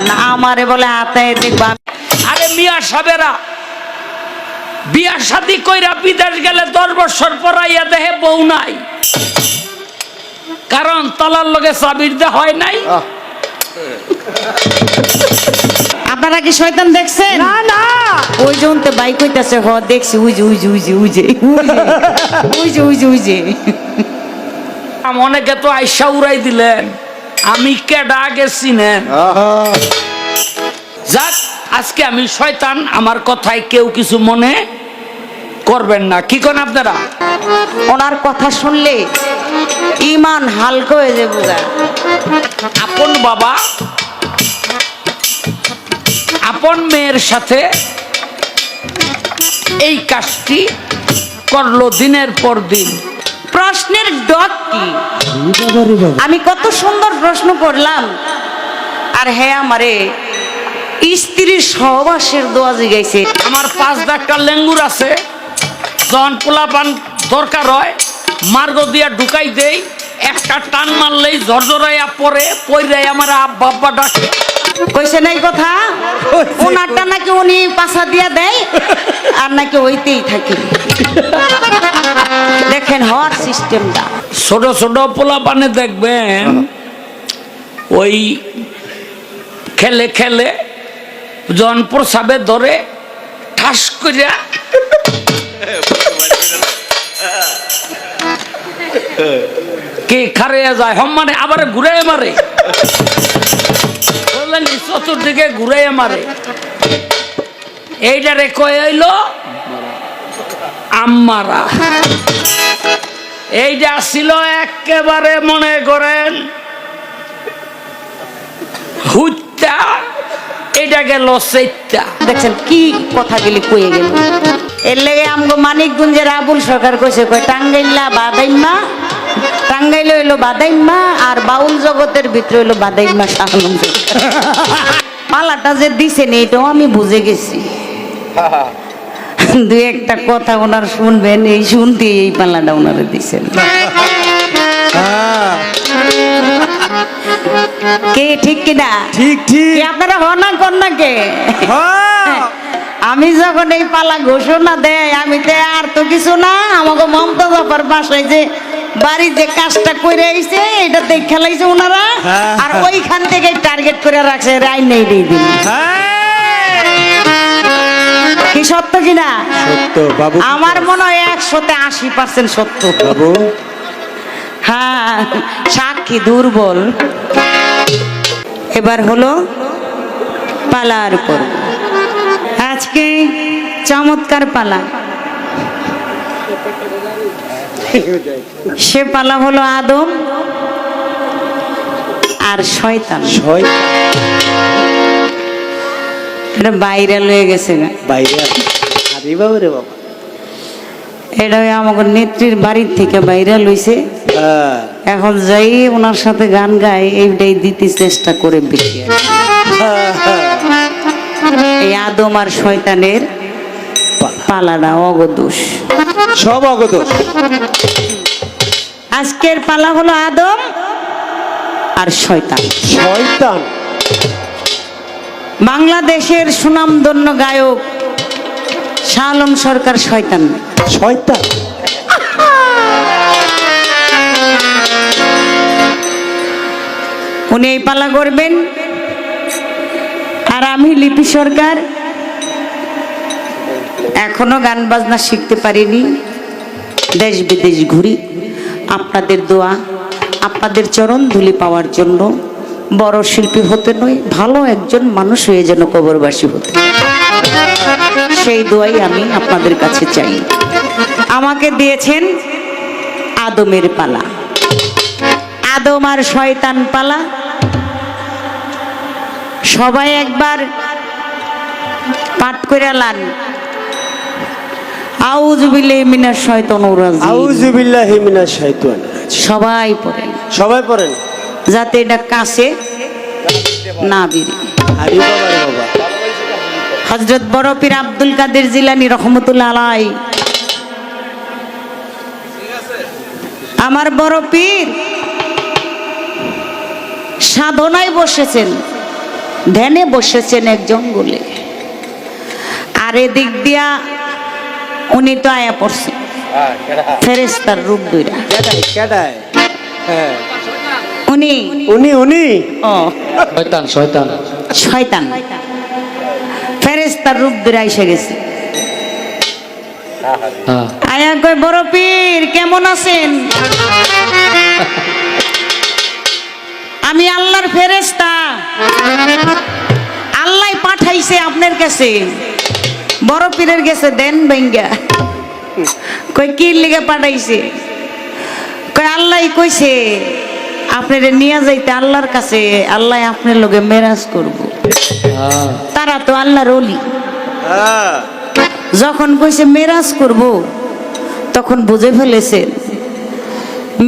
না আমারে বলে আতায় দেখবা। আরে মিয়া সাবেরা বিয়া শাদী কইরা বিদেশ গেলে 10 বছর পর আইয়া দেহে বউ নাই, কারণ তলার লগে চাবির দে হয় নাই। আপনারা কি শয়তান দেখছেন? না না ওই যে উনতে বাইক হইতাছে, হ দেখছি, উইজে উইজে উইজে উইজে উইজে উইজে উইজে। অনেকে তো আইসা উড়াই দিলেন, আমি কেডা গেছি নেন। যাক, আজকে আমি শয়তান, আমার কথায় কেউ কিছু মনে করবেন না। কি কোন আপনারা? ওনার কথা শুনলে ইমান হালকা হয়ে যাবে। আপন বাবা আপন মেয়ের সাথে এই কাজটি করলো দিনের পর দিন। প্রশ্নের ডক কি? আমি কত সুন্দর প্রশ্ন করলাম, আর হ্যাঁ আমারে স্ত্রীর সহবাসের দোয়া জিগাইছে। আমার 5 ডাকটা লেঙ্গুর আছে, যখন পোলাপান দরকার হয় মার্গ দিয়া ঢুকাই দেই, একটা টান মারলেই ঝরঝরাইয়া পরে আমার আব্বা আব্বা ডাকে। কইছে নাই কথা, ওনারটা নাকি উনি পাছা দিয়া দেয় আর নাকি ওইতেই থাকে। দেখেন হর সিস্টেমটা। ছোট ছোট পোলাপানে দেখবেন ওই খেলে খেলে যখন প্রসাবে ধরে ঠাস করিয়া কে খারিয়া যায়, মানে আবার ঘুরে মারে, চতুর্দিকে ঘুরে মারে। এইটারে কয়ে হইল আম্মারা। এইটা ছিল একেবারে মনে করেন হুত্যা, এটা গেল সেইটা। দেখছেন কি কথা গেলি কয়ে গেল। এর লেগে আমগো মানিকগঞ্জের আবুল সরকার কইছে, কয় টাঙ্গাইল্লা বাদাইম্মা, টাঙ্গাইল হইলো বাদাইম্মা, আর বাউল জগতের ভিতরে হইলো বাদাইম্মা শাহলম। পালাটা যে দিছেন এইটাও আমি বুঝে গেছি। দুই একটা কথা ওনার শুনবেন, এই শুনতে এই পালাটা ওনারে দিছেন। কে ঠিক কিনা? ঠিক ঠিক কি আপনারা হনা কন্যা কে? আমি যখন এই পালা ঘোষণা দেয়, আমি তো আর তো কিছু না, আমাকে মমতা জাফর বাসায় যে বাড়ি যে কাজটা করে আইছে এটা দেখ খেলাইছে ওনারা, আর ওইখান থেকে টার্গেট করে রাখছে রাই নেই দিয়ে দিন। কি সত্য কিনা? সত্য বাবু, আমার মনে হয় 100-তে 80% সত্য বাবু। হ্যাঁ, সাক্ষী দুর্বল। এবার হলো পালার পর্ব। আজকে চমৎকার পালা। সে পালা হলো আদম আর শয়তান। এটা ভাইরাল হয়ে গেছে না? ভাইরাল। আরে বাবা রে বাবা, এটা আমাকে নেত্রীর বাড়ির থেকে ভাইরাল হইছে। এখন যাই ওনার সাথে গান গায়, এইটাই দিতে চেষ্টা করে বেশি। এই আদম আর শয়তানের পালাটা অগদোষ, সব অগদোষ। আজকের পালা হলো আদম আর শয়তান। শয়তান। বাংলাদেশের সুনামধন্য গায়ক শাহলম সরকার শয়তান। শয়তান। উনি এই পালা করবেন, আর আমি লিপি সরকার এখনো গান বাজনা শিখতে পারিনি। দেশ বিদেশ ঘুরি আপনাদের দোয়া, আপনাদের চরণ ধুলি পাওয়ার জন্য। বড় শিল্পী হতে নয়, ভালো একজন মানুষ হয়ে যেন কবরবাসী হতে, সেই দোয়াই আমি আপনাদের কাছে চাই। আমাকে দিয়েছেন আদমের পালা, আদম আর শয়তান পালা। সবাই একবার পাঠ করে লান, আউযু বিল্লাহি মিনাশ শাইতানির রাজিম। আউযু বিল্লাহি মিনাশ শাইতানির রাজিম। সবাই পড়েন, সবাই পড়েন, যাতে এটা কাছে না বেরিয়ে। আরে বাবা রে বাবা। হযরত বড় পীর আব্দুল কাদের জিলানী রহমতুল্লাহ আলাইহি, আমার বড় পীর সাধনায় বসেছেন। ধ্যানে বসেছেন এক জঙ্গলে, আর এদিক দিয়া উনি তো আয়া পড়ছে ফেরেশতার রূপ ধইরা। কেডায় কেডায়? হ্যাঁ উনি উনি উনি ও শয়তান শয়তান শয়তান ফেরেশতার রূপ ধরে এসে গেছে। হ্যাঁ আয়া কয় বড় পীর কেমন আছেন? আমি আল্লাহর ফেরেশতা, আল্লাহ পাঠাইছে আপনার কাছে। বড় পীরের কাছে দেন ভাঙ্গা। কই কি লিগে পাঠাইছে? কই আল্লাহ কইছে আপনারে নিয়ে যাইতে আল্লাহর কাছে, আল্লাহ আপনার লগে মেরাজ করব। হ্যাঁ তারা তো আল্লাহর ওলি, হ্যাঁ যখন কইছে মেরাজ করব তখন বুঝে ফেলেছে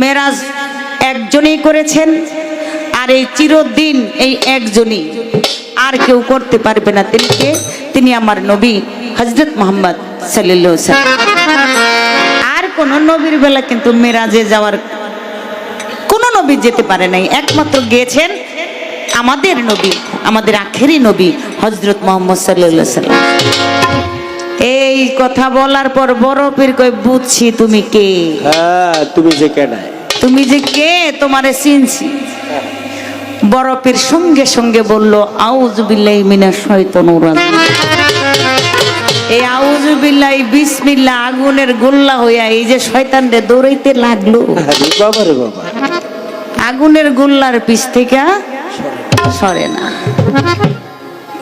মেরাজ একজনই করেছেন, আর এই চিরদিন এই একজনই, আর কেউ করতে পারবে না। তিনি কে? তিনি আমার নবী হযরত মুহাম্মদ সাল্লাল্লাহু আলাইহি ওয়াসাল্লাম। আর কোন নবীর বেলা কিন্তু মেরাজে যাওয়ার কোন নবী যেতে পারে নাই, একমাত্র গিয়েছেন আমাদের নবী, আমাদের আখেরি নবী হযরত মুহাম্মদ সাল্লাল্লাহু আলাইহি ওয়াসাল্লাম। এই কথা বলার পর বড় পীর কই বুঝছি তুমি কে, হ্যাঁ তুমি যে কেডায়? তুমি যে কে তোমারে চিনছি। বড় পীর সঙ্গে সঙ্গে বলল আউযু বিল্লাহি মিনাশ শাইতানির রাজিম। এই আউযু বিল্লাহি বিসমিল্লাহ আগুনের গোল্লা হইয়া এই যে শয়তানরে দৌড়াইতে লাগলো, আরে বাবা রে বাবা, আগুনের গোল্লার পিছ থেকে সরে না।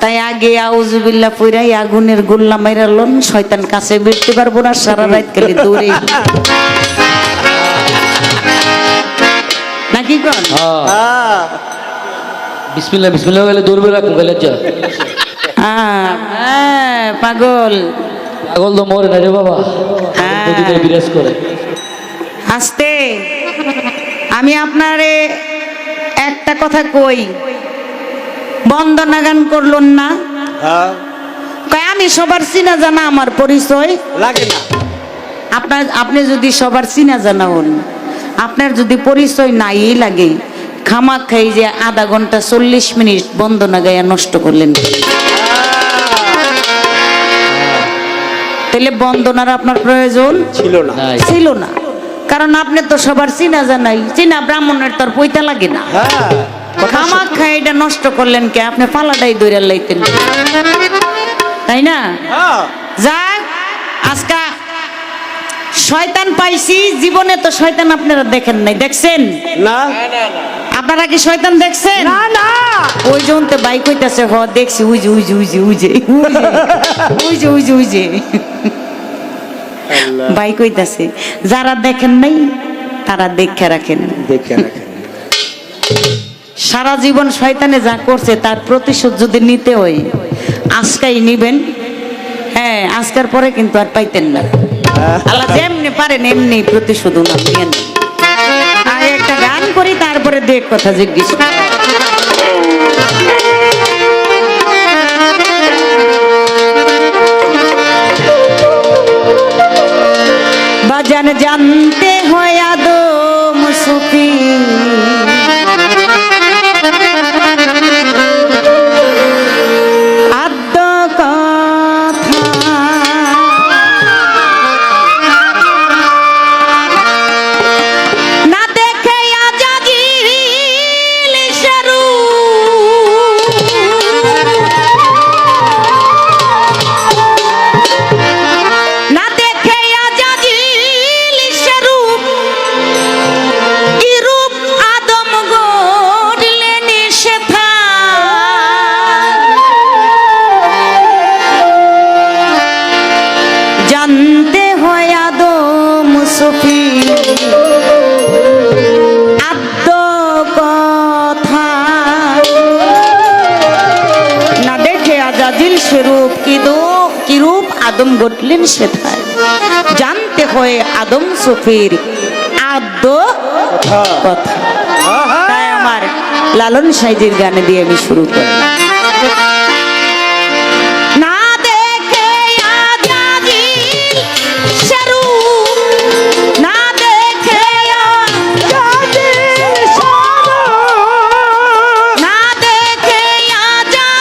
তাই আগে আউযু বিল্লাহ পইরাই আগুনের গোল্লা মাইরা লন, শয়তান কাছে বেরতে পারবো না, সারা রাত খালি দৌড়ে নাকি কোন? হ্যাঁ বিসমিল্লাহ বিসমিল্লাহ গেলে দৌড়বে রাখুন গেলে যা পাগল পাগল তো মরে না রে বাবা, হ্যাঁ। নদীতে বিরাজ করে। আস্তে আমি আপনারে একটা কথা কই, বন্দনা গান করলেন না? হ্যাঁ কয় আমি সবার চিনা জানা, আমার পরিচয় লাগে না। আপনি যদি সবার চিনা জানা হন, আপনার যদি পরিচয় নাই লাগে, খামাক খাই যে আধা ঘন্টা 40 মিনিট বন্দনা গায়া নষ্ট করলেন। তাহলে বন্দনার আপনার প্রয়োজন ছিল না। নাই। ছিল না, কারণ আপনি তো সবার চিনা জানাই, চিনা ব্রাহ্মণের তোর পয়তা লাগে না। হ্যাঁ খামাক খাই এটা নষ্ট করলেন কে? আপনি পালাটাই দৌড়ে লাইতেন, তাই না? হ্যাঁ যাক, আজকা শয়তান পাইছি জীবনে, তো শয়তান আপনারা দেখেন নাই, দেখছেন? না আপনারা কি শয়তান দেখছেন? না না ওই জনতে বাইক হইতাছে, হ দেখছি, উইজে উইজে উইজে উইজে উইজে উইজে উইজে আল্লাহ বাইক হইতাছে। যারা দেখেন নাই তারা দেখে রাখেন। দেখে রাখেন। সারা জীবন শয়তানে যা করছে তার প্রতিশোধ যদি নিতে হয় আজকাই নিবেন। হ্যাঁ, আজকের পরে কিন্তু আর পাইতেন না। আল্লাহ যেমনি পারেন এমনি প্রতিশোধ উনার নিয়ে নেন। আর একটা গান করি, তারপরে দেখ কথা জিজ্ঞেস করি। বাজান জানতে হয় আদম সুফি, আদ্য কথা না দেখে আজাজিল শরু, না দেখে আজাজিল শরু, কি রূপ আদম গড়লেন সেথা, জানতে হয় আদম সুফি আদ্য কথা, না দেখে আজাজিল স্বরূপ কি রূপ আদম ঘটলেন সেথায়, জানতে হয় আদম সুফির আদ্য কথা। তাই আমার লালন সাইজির গানে দিয়ে আমি শুরু করলাম। না দেখে আজাজিল স্বরূপ, না দেখে আজাজিল স্বরূপ, না দেখে আজাজিল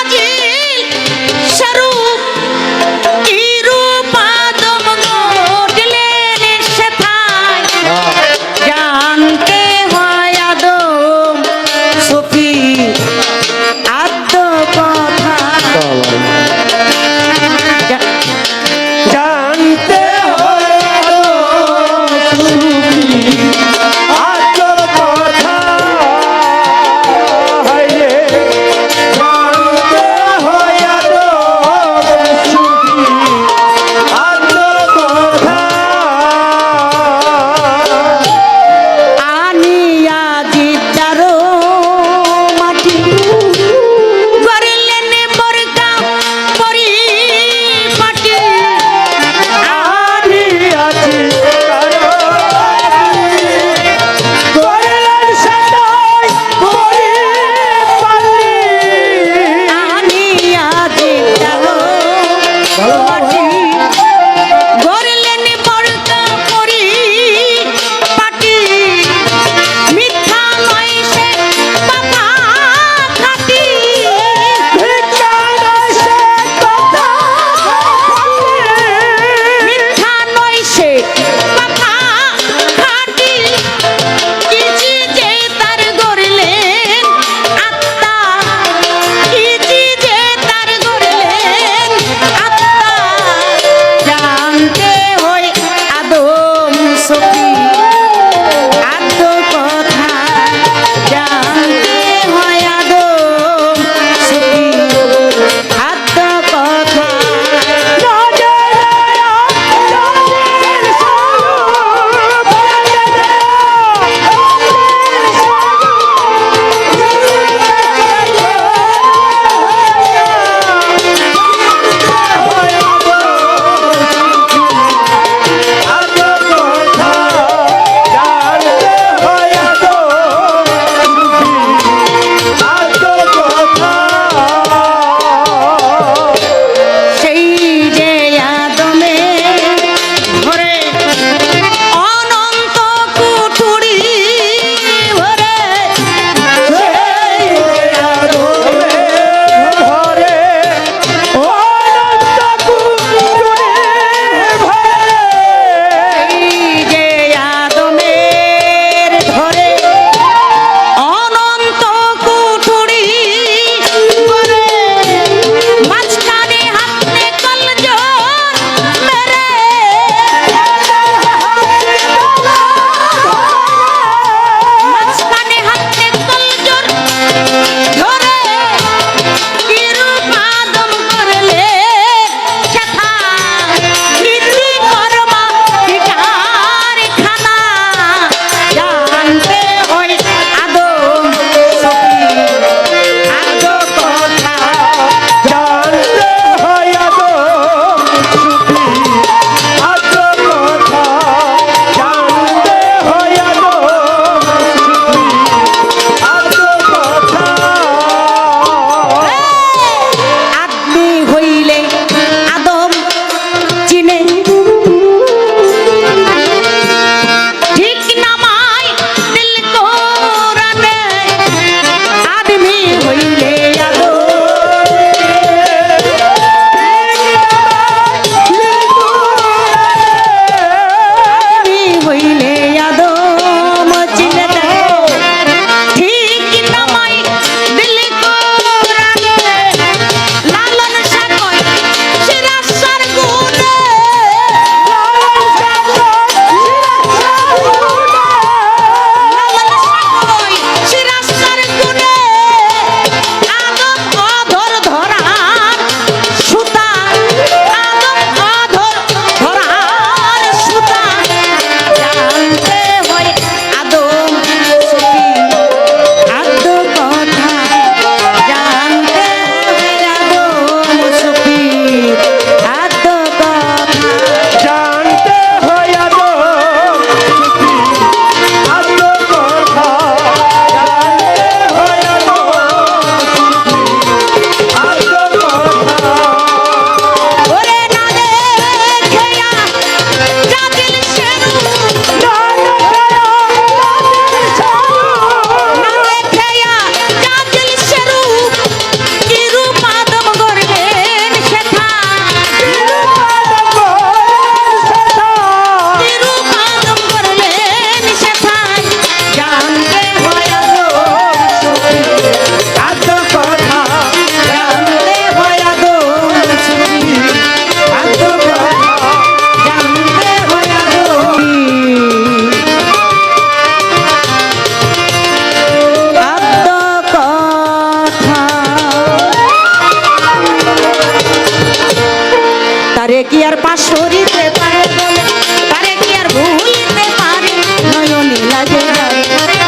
তারে কি আর পাশরিতে পারে বলে, তারে কি আর ভুলিতে পারে, নয়নে লাগে যায়,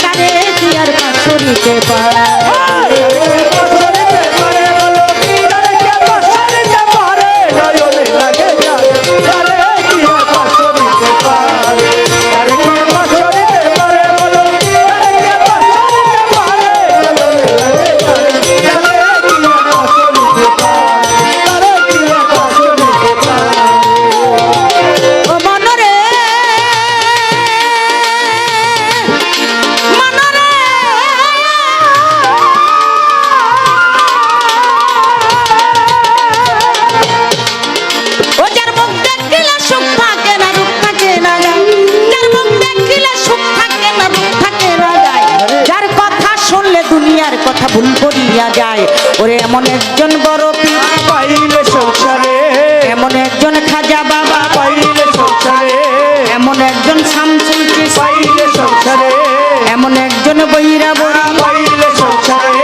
তারে কি আর পাশরিতে পারে। কথা ভুল করিয়া যায়, ওরে এমন একজন বড় পীর পাইলে সংসারে, এমন একজন খাজা বাবা পাইলে সংসারে, এমন একজন শামসুল চিশতি পাইলে সংসারে, এমন একজন বৈরা বড়ি পাইলে সংসারে,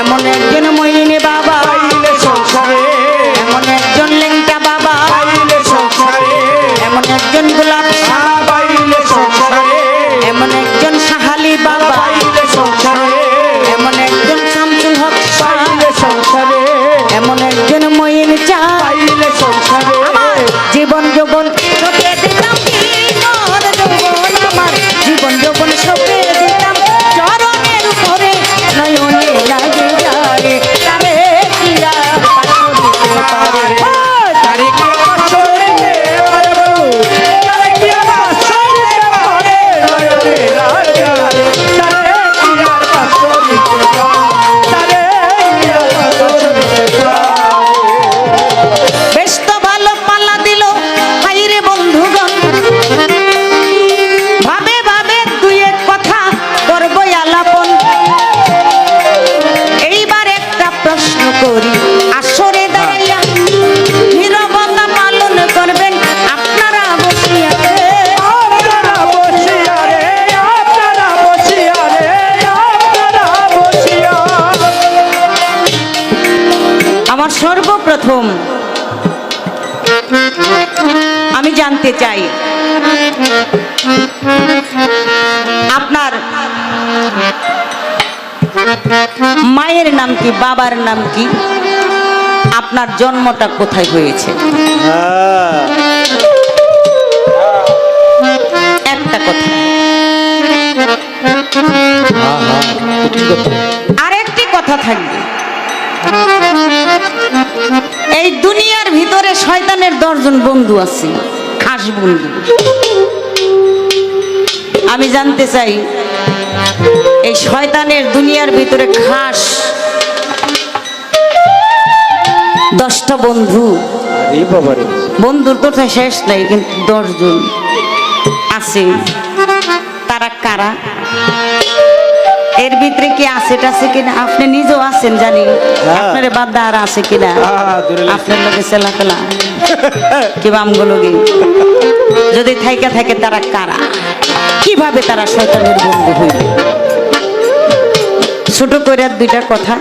এমন একজন মইনে বাবা পাইলে সংসারে, এমন একজন লেংটা বাবা পাইলে সংসারে, এমন একজন গোলাপ শাহ পাইলে সংসারে, এমন একজন সাহালি বাবা পাইলে সংসারে, এমন একজন শামসুল হক শাহ পাইলে সংসারে, এমন একজন মইন চা পাইলে সংসারে, জীবন যৌবন সপে দিতাম জীবন যৌবন আমার জীবন যৌবন সপে দিতাম চরণের উপরে নয়নে লাগে যায়, তারে কি আর পাশরিতে পারে। তারে কি পাশরিতে পারে বলো, তারে কি পাশরিতে পারে, নয়নে লাগে যায়, তারে কি আর পাশরিতে পারে, তারে কি আর পাশরিতে পারে। বেশ তো ভালো পাল্লা দিল হাইরে বন্ধুগণ, ভাবে ভাবে দুই এক কথা করবো আলাপন। এইবার একটা প্রশ্ন করি, আসরে দাঁড়াইয়া নীরবতা পালন করবেন আপনারা বসিয়া। আপনারা বসিয়া রে, আপনারা বসিয়া রে, আপনারা বসিয়া। আমার সর্বপ্রথম আমি জানতে চাই আপনার মায়ের নাম কি, বাবার নাম কি, আপনার জন্মটা কোথায় হয়েছে? একটা কথা। আরেকটি কথা থাকবে, এই দুনিয়ার ভিতরে শয়তানের 10 জন বন্ধু আছে, খাস বন্ধু। আমি জানতে চাই এই শয়তানের দুনিয়ার ভিতরে খাস 10টা বন্ধু, এই বাবারে, বন্ধুর তো শেষ নাই, কিন্তু 10 জন আছে, তারা কারা? এর ভিতরে কি আছে কিনা? আপনি নিজেও আছেন জানি, আপনার বাদা আর আছে কিনা? আপনার লোকে চেলা ফেলা কি বামগুলোকে যদি থাকে তারা কারা? কিভাবে তারা শয়তানের বন্ধু হইল? ছোট করে দুইটা কথা,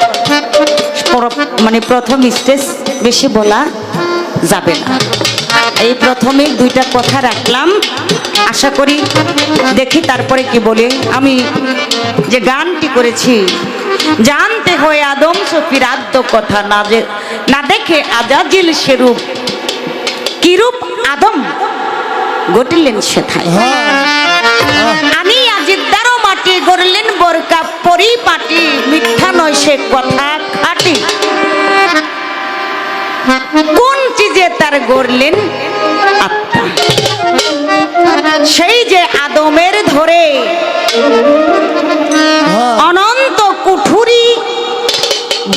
মানে প্রথম স্টেজ বেশি বলা যাবে না, এই প্রথমে দুইটা কথা রাখলাম। আশা করি দেখি তারপরে কি বলে। আমি যে গানটি করেছি, জানতে হয় আদম সফির আদ্য কথা, না দেখে আজাজিল সেরূপ, কিরূপ আদম গটিলেন সেথায়। আমি আজিদ্দারও মাটি গড়লেন বোরকা পরিপাটি, মিথ্যা নয় সে কথা খাঁটি। কোন চিজে তার গড়লেন আত্মা, সেই যে আদমের ধরে অনন্ত কুঠুরি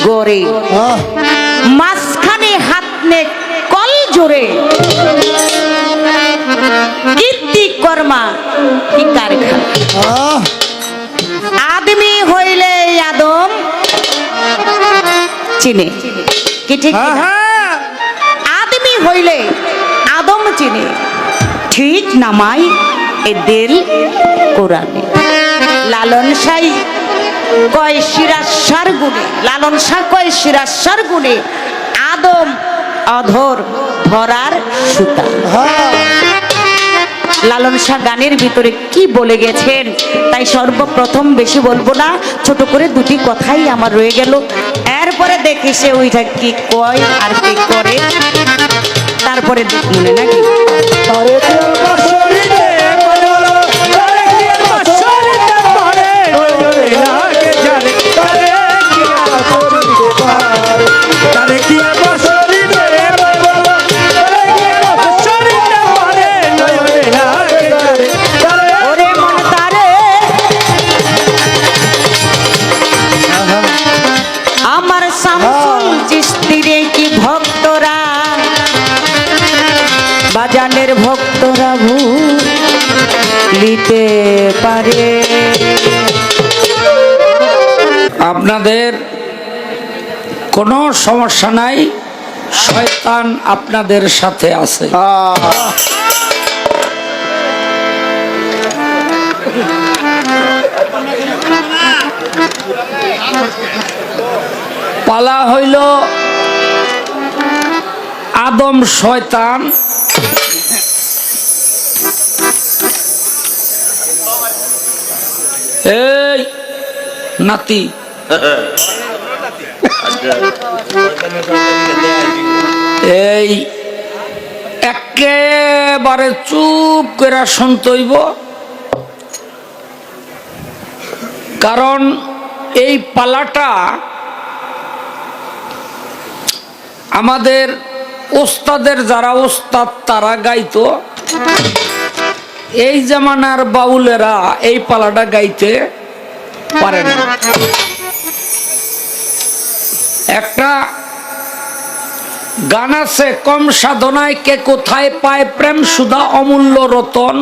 গড়ে, মাঝখানে হাত নে কল জোরে, কীর্তি কর্মা কি কারখানা। আদমি হইলে আদম চিনে কি ঠিক? আদমি হইলে আদম চিনে, ঠিক নামাই এ দিল কোরআনে। লালন শাহ কয় শিরাসার গুণে, লালন শাহ কয় শিরাসার গুণে, আদম অধর ধরার সুতা। লালন শাহ গানের ভিতরে কি বলে গেছেন, তাই সর্বপ্রথম বেশি বলবো না, ছোট করে দুটি কথাই আমার রয়ে গেল। এরপরে দেখি সে ওইটা কি কয় আর কি করে, তারপরে দেখ মনে নাকি। আমার শামসুল চিশতিরে কি ভক্তরা, বাজানের ভক্তরা ভুলিতে পারে। আপনাদের কোনো সমস্যা নাই, শয়তান আপনাদের সাথে আছে। পালা হইল আদম শয়তান, এই নাতি এই একেবারে চুপ করে শুনতইব, কারণ এই পালাটা আমাদের ওস্তাদের যারা ওস্তাদ তারা গাইতো, এই জামানার বাউলেরা এই পালাটা গাইতে পারে না। একটা গান আছে, কম সাধনায় কে কোথায় পায় প্রেম সুধা অমূল্য রতন,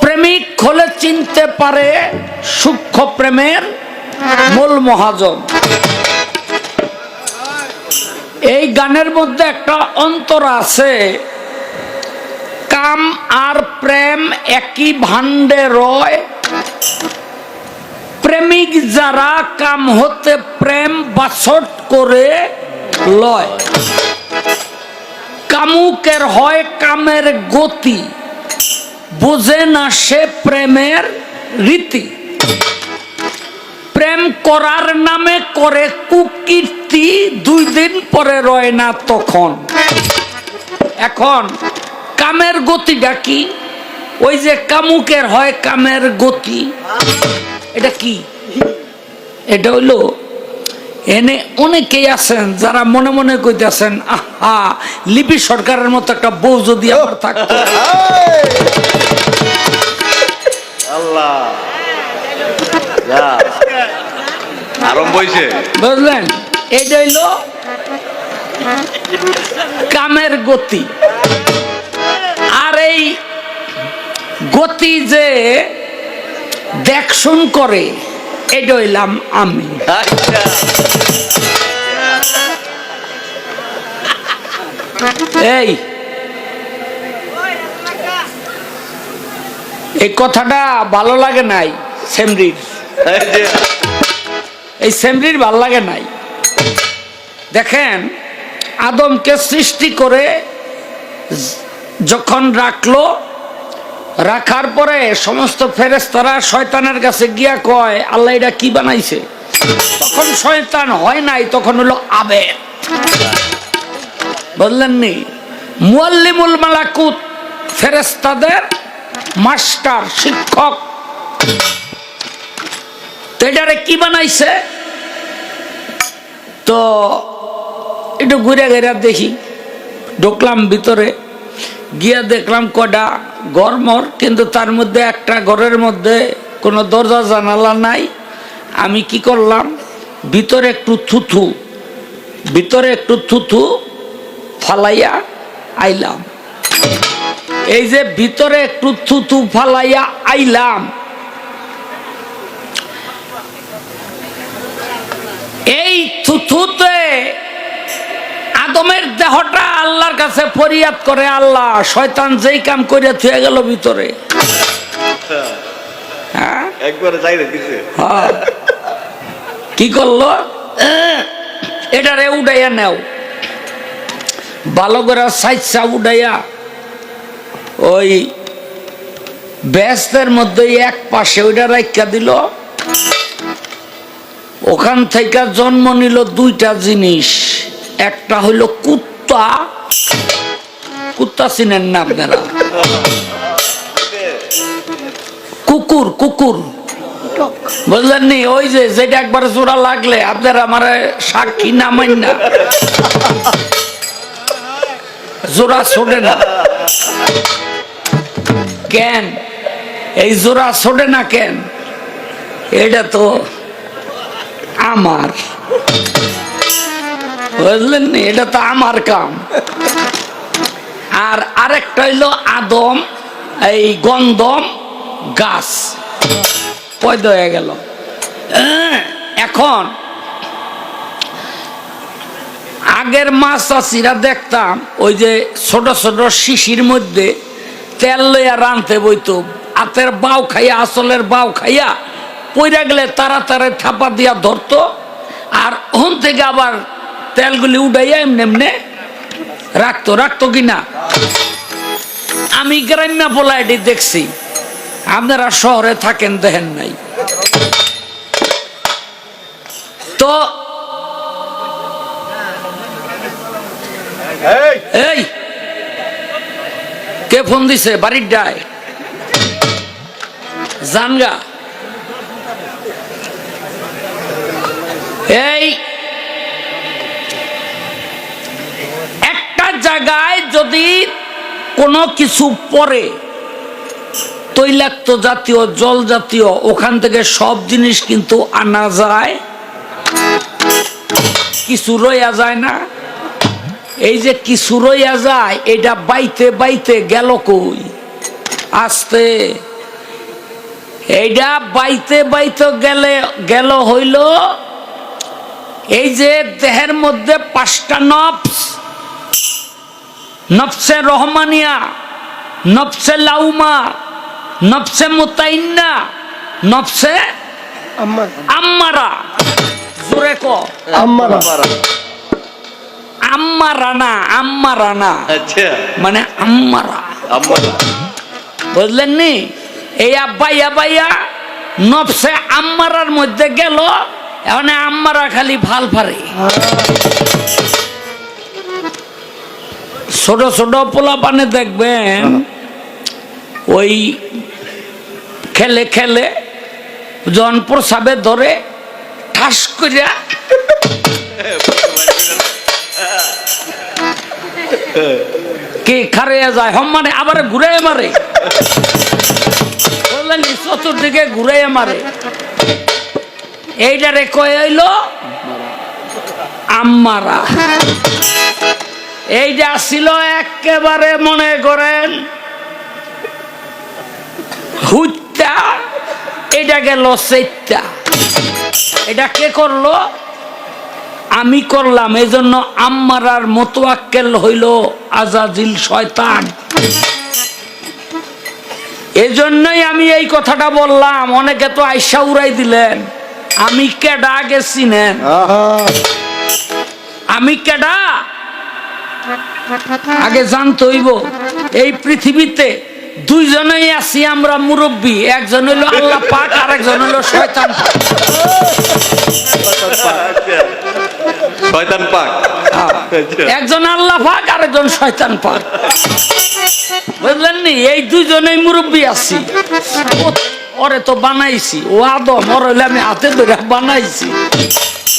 প্রেমিক হলে চিনতে পারে সূক্ষ্ম প্রেমের মূল মহাজন। এই গানের মধ্যে একটা অন্তর আছে, কাম আর প্রেম একই ভাণ্ডে রয়, প্রেমিক যারা কাম হতে প্রেম বাছট করে লয়, কামুকের হয় কামের গতি, বোঝে না সে প্রেমের রীতি, প্রেম করার নামে করে কুকীর্তি, 2 দিন পরে রয় না তখন। এখন কামের গতিটা কি? ওই যে কামুকের হয় কামের গতি, এটা কি? এটা হইল, এনে অনেকেই আছেন যারা মনে মনে কইতেছেন, আহা লিপি সরকারের মতো একটা বউ যদি আমার থাকতো। আল্লাহ আরম্ভ হইছে, বুঝলেন? এটা হইল কামের গতি। আর এই গতি যে দেখশুন করে, এটা হইলাম আমি। এই কথাটা ভালো লাগে নাই সেমরির, এই সেমরির ভালো লাগে নাই। দেখেন, আদমকে সৃষ্টি করে যখন রাখলো, রাখার পরে সমস্ত ফেরেশতারা শয়তানের কাছে গিয়া কয়, আল্লাহ এটা কি বানাইছে? তখন শয়তান হয় নাই, তখন হলো আবেদ। বললেন নি, মুআল্লিমুল মালাকুত, ফেরেশতাদের মাস্টার শিক্ষক। তো এটারে কি বানাইছে? তো একটু ঘুরে ঘুরে দেখি, ঢুকলাম ভিতরে, গিয়া দেখলাম কটা ঘরমর, কিন্তু তার মধ্যে একটা ঘরের মধ্যে কোনো দরজা জানালা নাই। আমি কি করলাম, ভিতরে একটু থুথু ফালাইয়া আইলাম। এই যে ভিতরে একটু থুথু ফালাইয়া আইলাম, এই থুথুতে আদমের দেহটা আল্লাহর কাছে ফরিয়াদ করে, আল্লাহ শয়তান যেই কাম করিয়া থুয়ে গেল ভিতরে। হ্যাঁ, একবারে যাইরে দিছে। কি করলো? এটারে উড়াইয়া নেও, ভালো করে সাইজা উড়াইয়া ওই ব্যস্তের মধ্যে এক পাশে ওইটা রাখা দিল। ওখান থেকে জন্ম নিল দুইটা জিনিস, একটা হইল কুত্তা, কুত্তা চিনেন না আপনারা? কুকুর, কুকুর বুঝলেন নি? ওই যে যেটা একবার জোড়া লাগলে আপনারা আমার সাক্ষী নামেন না, জোড়া ছোটে না কেন? এই জোড়া ছোটে না কেন? এটা তো আমার, বুঝলেন নি? এটা তো আমার কাম। আর আরেকটা হইল আদম, এই গন্ধম গাছ পয়দা হয়ে গেল। এখন আগের মাছ চাষিরা দেখতাম ওই যে ছোট ছোট শিশির মধ্যে তেল লইয়া রানতে বইতো, হাতের বাউ খাইয়া, আসলের বাউ খাইয়া পইরা গেলে তাড়াতাড়ি থাপা দিয়া ধরতো, আর ওখান থেকে আবার তেলগুলি উঠাইয়া এমনি এমনি রাখতো। রাখতো কিনা? আমি গ্রাম্য পোলাইটি দেখছি, আপনারা শহরে থাকেন দেখেন নাই। তো এই কে ফোন দিছে? বাড়ির ডায় জানগা। এই একটা জায়গায় যদি কোনো কিছু পরে তৈলাক্ত জাতীয়, জল জাতীয়, ওখান থেকে সব জিনিস কিন্তু আনা যায়, কিছু রইয়া যায় না। এই যে কিছু রইয়া যায়, এটা বাইতে বাইতে গেল কই? আস্তে এইটা বাইতে বাইতে গেল হইল এই যে দেহের মধ্যে 5টা নফস, নফসে রহমানিয়া, নফসে লাউমা, নফসে মুতাইন্না, নফসে আম্মারা। জোরে কো আম্মারা। আম্মারা না, আম্মারা না, আচ্ছা, মানে আম্মারা, বুঝলেন নি? এই আব্বাইয়া বাইয়া নফসে আম্মারার মধ্যে গেল, এখন আম্মারা খালি ভাল পারে। ছোট ছোট পোলা পানে দেখবেন ওই খেলে খেলে জন প্রসাবে ধরে ঠাস করিয়া কে খারিয়া যায়, মানে আবার ঘুরে মারে, বললেন চতুর্দিকে ঘুরে মারে। এইটারে কয়ে হইল আম্মারা। এইটা ছিল একেবারে মনে করেন হুইটা, এটা গেল সেইটা। এটা কে করলো? আমি করলাম। এই জন্য আম্মারার মোতওয়াক্কেল হইল আজাজিল, শয়তান। এই জন্যই আমি এই কথাটা বললাম। অনেকে তো আইসা উড়াই দিলেন, আমি কেডা আগে চিনেন? আমি কেডা আগে জানতে হইব। এই পৃথিবীতে দুইজনেই আছি আমরা মুরব্বী, একজন হইল আল্লাহ পাক, আর একজন হইল শয়তান পাক। শয়তান পাক, একজন আল্লাহ পাক, আর একজন শয়তান পাক, বুঝলেন নি? এই দুইজনেই মুরব্বী আছি। ওরে তো বানাইছি, ও আদম, ওর হইলে আমি হাতে ধরে বানাইছি।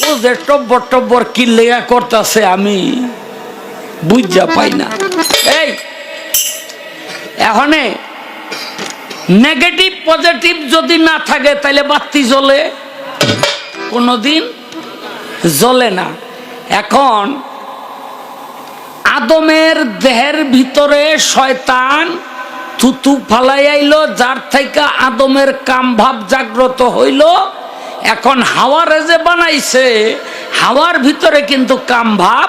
ও যে টব্বর টব্বর কি লেগা করতেছে আমি বুঝা পাই না। এই এখন নেগেটিভ পজিটিভ যদি না থাকে তাহলে বাতি জ্বলে? কোনদিন জ্বলে না। এখন আদমের দেহের ভিতরে শয়তান থুতু ফালাই আইলো, যার থেকে আদমের কাম ভাব জাগ্রত হইল। এখন হাওয়ারে যে বানাইছে, হাওয়ার ভিতরে কিন্তু কাম ভাব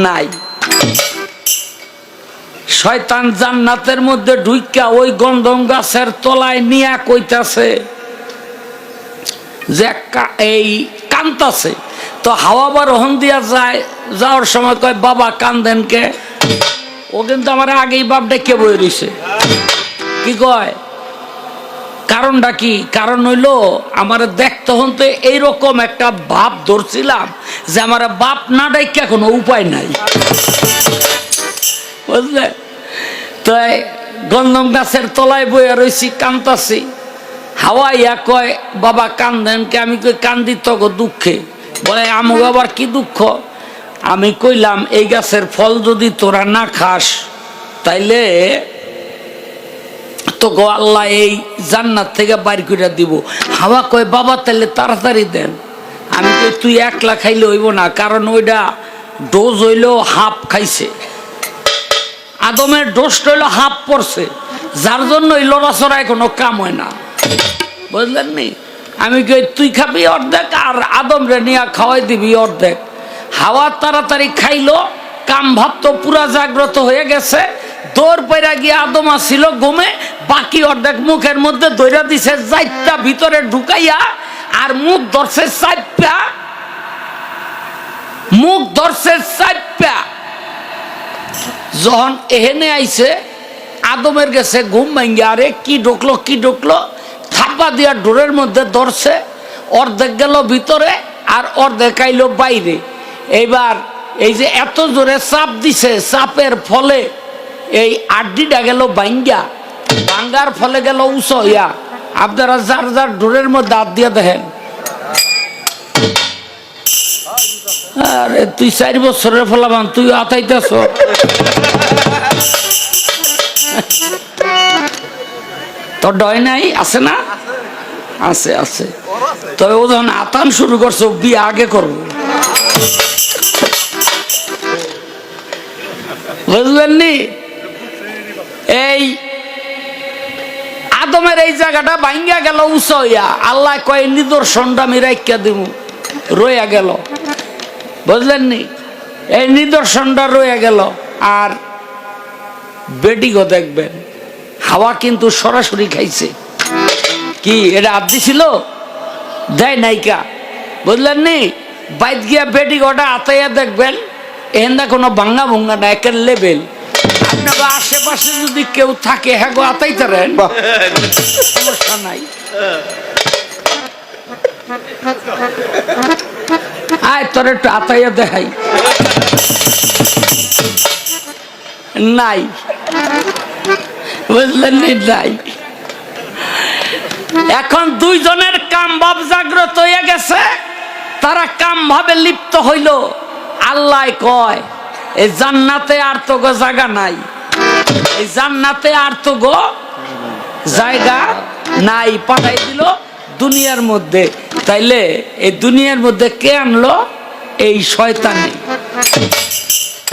নাই। শয়তান জান্নাতের মধ্যে ঢুইকা ওই গন্ধম গাছের তলায় নিয়া কইতাছে যে এই কান্তাছে। তো তো হাওয়া বা রোহন দিয়া যায়, যাওয়ার সময় কয় বাবা কান্দেন কে? ও কিন্তু আমার আগেই বাপ ডেকে বই রইছে। কি কয়? কারণটা কি? কারণ হইলো আমার দেখতে হতে এইরকম একটা ভাব ধরছিলাম যে আমার বাপ না ডাইকা কোনো উপায় নাই, বুঝলে? তাই গন্ধম গাছের তলায় বইয়া রয়েছি, কান্দাছি। হাওয়া ইয়া কয় বাবা কান্দেন কে? আমি কই কান্দি তো গো দুঃখে। বলে আমুক আবার কি দুঃখ? আমি কইলাম এই গাছের ফল যদি তোরা না খাস তাইলে তো গো আল্লাহ এই জান্নাত থেকে বাইর করে দিব। হাওয়া কয় বাবা তাহলে তাড়াতাড়ি দেন। আমি কই তুই একলা খাইলে হইব না, কারণ ওইটা ডোজ হইলো হাফ খাইছে, আদমের ডোজটা হইলো হাফ পড়ছে, যার জন্য এই লড়াচড়ায় কোনো কাম হয় না, বুঝলেন নি? আমি কই তুই খাবি অর্ধেক আর আদম রে নিয়ে খাওয়াই দিবি অর্ধেক। হাওয়া তাড়াতাড়ি খাইলো, কাম ভাব তো পুরা জাগ্রত হয়ে গেছে। দৌড় পয়রা গিয়ে আদম আসছিল ঘুমে, বাকি অর্ধেক মুখের মধ্যে দইরা দিছে, যাইটা ভিতরে ঢুকাইয়া আর মুখ ধরছে চাইপা, মুখ ধরছে চাইপা। যখন এহেনে আইছে আদমের গেছে ঘুম ভাঙ্গে, আরে কি ঢুকলো কি ঢুকলো, থাপা দিয়া ডোরের মধ্যে ধরছে, অর্ধেক গেল ভিতরে আর অর্ধেক আইলো বাইরে। এইবার এই যে এত জোরে চাপ দিছে, চাপের ফলে এই আড্ডিটা গেল ভাঙ্গা, ভাঙ্গার ফলে গেল উঁচু হইয়া। আপনারা যার যার ডোরের মধ্যে হাত দিয়ে দেখেন। আরে তুই 4 বছরের ফলাবান, তুই আতাইতেছ। তোর ডয় নাই? আছে না? আছে আছে। তবে ও যখন আতান শুরু করছো, বিয়ে আগে করবো, বুঝলেন নি? এই আদমের এই জায়গাটা ভাঙ্গা গেল উঁচু হইয়া, আল্লাহ কয় নিদর্শনটা আমি রাখিয়া দিব, রইয়া গেল, বুঝলেন নি? এই নিদর্শনটা রইয়া গেল। আর বেডিগো দেখবেন, হাওয়া কিন্তু সরাসরি খাইছে। কি এটা আদি ছিল? দেয় নাইকা, বুঝলেন নি? বাইত গিয়া বেডিগোটা আতাইয়া দেখবেন, এহেন্দা কোনো ভাঙ্গা ভঙ্গা না, একের লেভেল। আপনার আশেপাশে যদি কেউ থাকে, হ্যাঁ গো আতাইতারেন, সমস্যা নাই। আয় তোর একটু আতাইয়া দেখাই। নাই, বুঝলেন নি? নাই। এখন দুইজনের কাম ভাব জাগ্রত হয়ে গেছে, তারা কাম ভাবে লিপ্ত হইল। আল্লাহ কয় এই জান্নাতে আর তো গো জায়গা নাই, এই জান্নাতে আর তো গো জায়গা নাই, পাঠাই দিল দুনিয়ার মধ্যে। তাইলে এই দুনিয়ার মধ্যে কে আনলো? এই শয়তানি।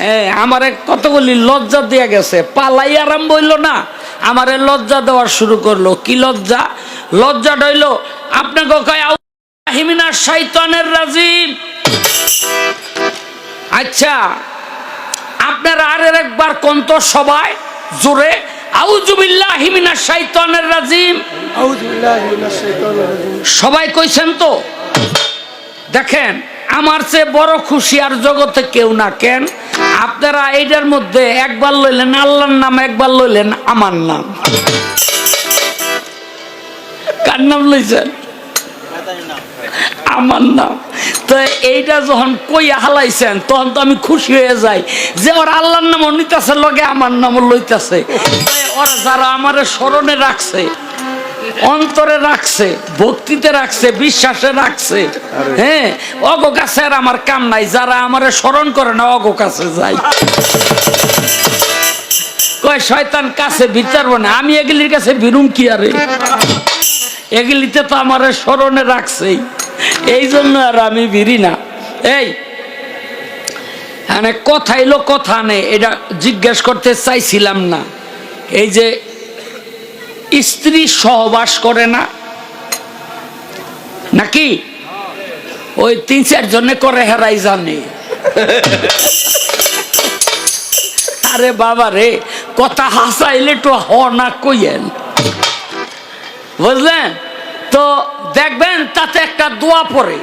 হ্যাঁ, আমারে কতগুলি লজ্জা দিয়ে গেছে, পালাই আরম্ভ হইলো না, আমারে লজ্জা দেওয়া শুরু করলো। কি লজ্জা? লজ্জাটা হইলো আপনাকে কয় আউযুবিল্লাহি শাইতানির রাজিম। আচ্ছা, আপনারা আর একবার কোন তো সবাই জোরে, আউযুবিল্লাহি মিনাশ শাইতানির রাজিম। সবাই কইছেন তো? দেখেন, আমার চেয়ে বড় খুশি আর জগতে কেউ না। কেন? আপনারা এইটার মধ্যে একবার লইলেন আল্লাহর নাম, একবার লইলেন আমার নাম। কার নাম লইছেন? আমার নাম। তো এইটা যখন কইয়া হালাইছেন, তখন তো আমি খুশি হয়ে যাই যে ওর আল্লাহর নামও নিতেছে, লগে আমার নামও লইতেছে। ওরা যারা আমার স্মরণে রাখছে, অন্তরে রাখছে, ভক্তিতে রাখছে, বিশ্বাসে রাখছে, হ্যাঁ, অগো কাছে আর আমার কাম নাই। যারা আমার স্মরণ করে না, অগো কাছে যাই। কয় শয়তান কাছে ভিতরবো না, আমি এগুলির কাছে বিরুম কি? আরে এগুলিতে তো আমার স্মরণে রাখছেই, এই জন্য আর আমি ভিড়ি না। এই কথা এলো, কথা নেই, এটা জিজ্ঞেস করতে চাইছিলাম না। এই যে স্ত্রী সহবাস করে না নাকি? ওই 3-4 জনে করে, হেরাই জানে। আরে বাবা রে, কথা হাসাইলে তো হ না কইয়েন, বুঝলেন তো? দেখবেন তাতে একটা দোয়া পড়ে,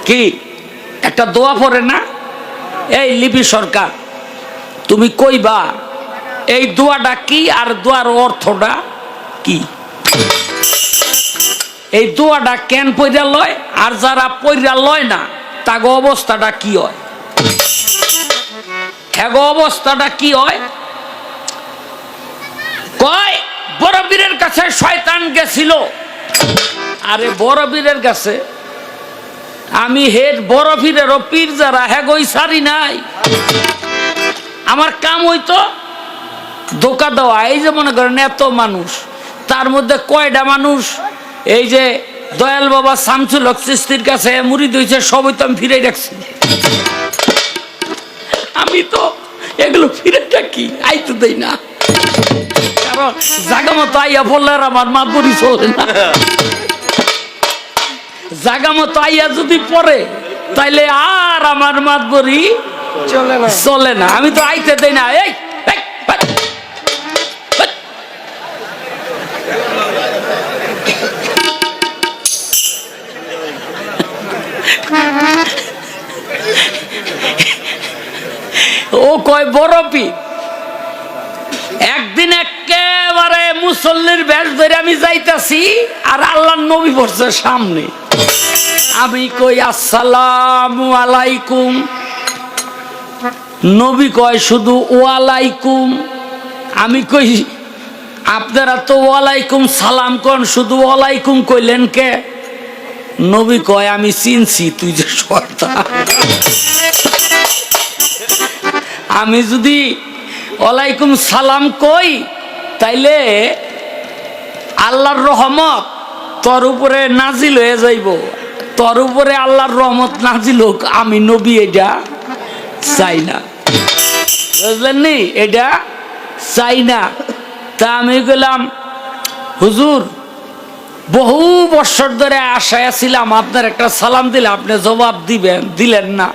কি একটা দোয়া পড়ে না, এই লিপি সরকার তুমি কইবা এই দোয়াটা কি আর দোয়ার অর্থটা কি? এই দোয়াটা কেন পইরা লয় আর যারা পইরা লয় না তাগো অবস্থাটা কি হয়? এগো অবস্থাটা কি হয়? কয় বড় বীরের কাছে শয়তান গেছিল। আরে বড় বীরের কাছে আমি হেড বড় পীরেরও পীর যারা হেগোই সারি নাই। আমার কাম হইতো ধোকা দেওয়া। এই যে মনে করেন এত মানুষ, তার মধ্যে কয়টা মানুষ এই যে দয়াল বাবা শামসুল হক চিশতির কাছে মুরিদ হইছে, সবই তো আমি ফিরে রাখছি। আমি তো এগুলো ফিরে রাখি, আইতে দেই না, কারণ জাগা মতো আইয়া বললে আর আমার মাতবরি চলে না। জাগা মতো আইয়া যদি পড়ে তাইলে আর আমার মাতবরি চলে না। আমি তো আইতে দেই না। এই ও কয় বড় পীর। একদিন একেবারে মুসল্লির বেশ ধরে আমি যাইতাছি আর আল্লাহর নবী পড়ছে সামনে। আমি কই আসসালামু আলাইকুম। নবী কয় শুধু ওয়ালাইকুম। আমি কই আপনারা তো ওয়ালাইকুম সালাম কন, শুধু ওয়ালাইকুম কইলেন কে? নবী কয় আমি চিনছি তুই যে শয়তান। আমি যদি ওয়ালাইকুম সালাম কই তাইলে আল্লাহর রহমত তোর উপরে নাজিল হয়ে যাইব। তোর উপরে আল্লাহর রহমত নাজিল হোক, আমি নবী এটা চাই না, বুঝলেন নি? এটা চাই না। তা আমি গেলাম হুজুর বহু বছর ধরে আশায় ছিলাম আপনার একটা সালাম দিলে আপনি জবাব দিবেন, দিলেন না।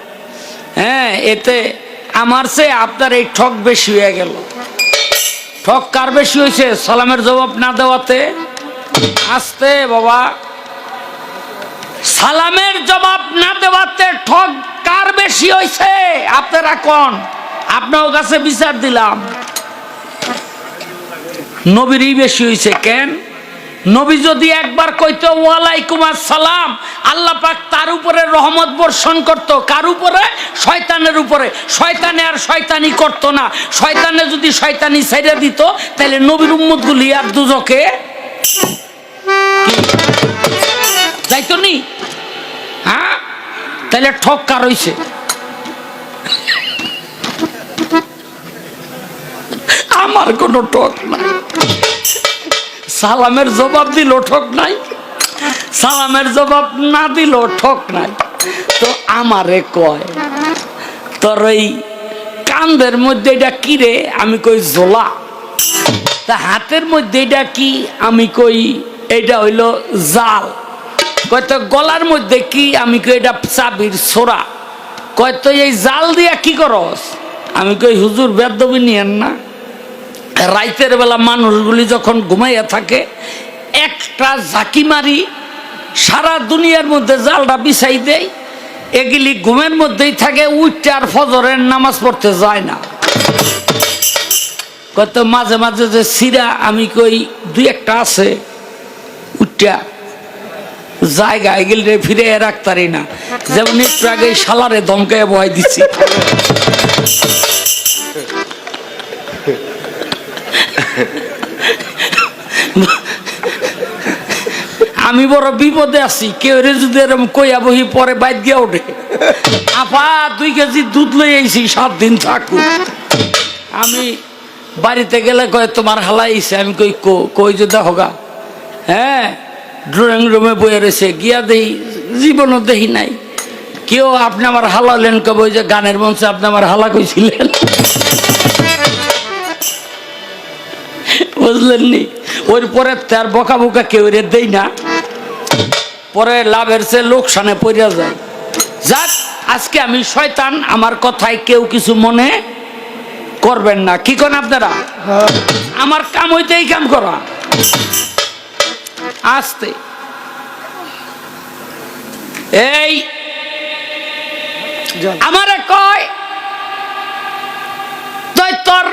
হ্যাঁ, এতে আমার চেয়ে আপনার এই ঠক বেশি হয়ে গেল। ঠক কার বেশি হয়েছে? সালামের জবাব না দেওয়াতে। আসতে বাবা, সালামের জবাব না দেওয়াতে ঠক কার বেশি হয়েছে? আপনারা কোন? আপনার কাছে বিচার দিলাম নবীরই বেশি হয়েছে। কেন? নবী যদি একবার কইতো ওয়ালাইকুম আসসালাম, আল্লাহ পাক তার উপরে রহমত বর্ষণ করত। কার উপরে? শয়তানের উপরে। শয়তানে আর শয়তানি করতো না। শয়তানে যদি শয়তানি ছেড়ে দিত তাহলে নবীর উম্মত গুলি আর দুজকে যাইতো নি। হ্যাঁ, তাহলে ঠক কার হইছে? আমার কোনো ঠক নাই। সালামের জবাব দিল ঠক নাই, সালামের জবাব না দিল ঠক নাই। তো আমারে কয় তোর ওই কান্দের মধ্যে এটা কি রে? আমি কই জোলা। তা হাতের মধ্যে এটা কি? আমি কই এটা হইল জাল। কয় তো গলার মধ্যে কি? আমি কই এটা চাবির ছোড়া। কয় তো এই জাল দিয়া কি করস? আমি কই হুজুর বেদবি নিয়েন না, রাইতের বেলা মানুষগুলি যখন ঘুমাইয়া থাকে একটা ঝাঁকি মারি সারা দুনিয়ার মধ্যে জালটা বিছাই দেয়, এগুলি ঘুমের মধ্যেই থাকে, উঠতে আর ফজরের নামাজ পড়তে যায় না। কত মাঝে মাঝে যে সিরা আমি কই দুই একটা আছে উঠটা জায়গা এগুলি ফিরে রাখতারি না। যেমন একটু আগে শালারে ধমকায় বয় দিচ্ছি। আমি বড় বিপদে আছি, কেউ রে যদি এরকম কইয়া বহি পরে বাইর গিয়া ওঠে, আপা 2 কেজি দুধ লই আইছি 7 দিন থাকুক। আমি বাড়িতে গেলে কয় তোমার হালাইছে। আমি কই কই যে দেখোগা। হ্যাঁ, ড্রয়িং রুমে বয়ে রয়েছে। গিয়া দেই, জীবনও দেখি নাই। কেউ আপনি আমার হালালেন কবে? ওই যে গানের মঞ্চে আপনি আমার হালা কইছিলেন, বুঝলেন নি? ওর পরে তার বকা বোকা কেউ রে দেই না, পরে লাভের চেয়ে লোকসানে পড়িয়া যায়। যাক, আজকে আমি শয়তান, আমার কথায় কেউ কিছু মনে করবেন না। কি করেন আপনারা? আমার কাম হইতে এই কাম করা। আসতে এই আমারে কয় তুই তোর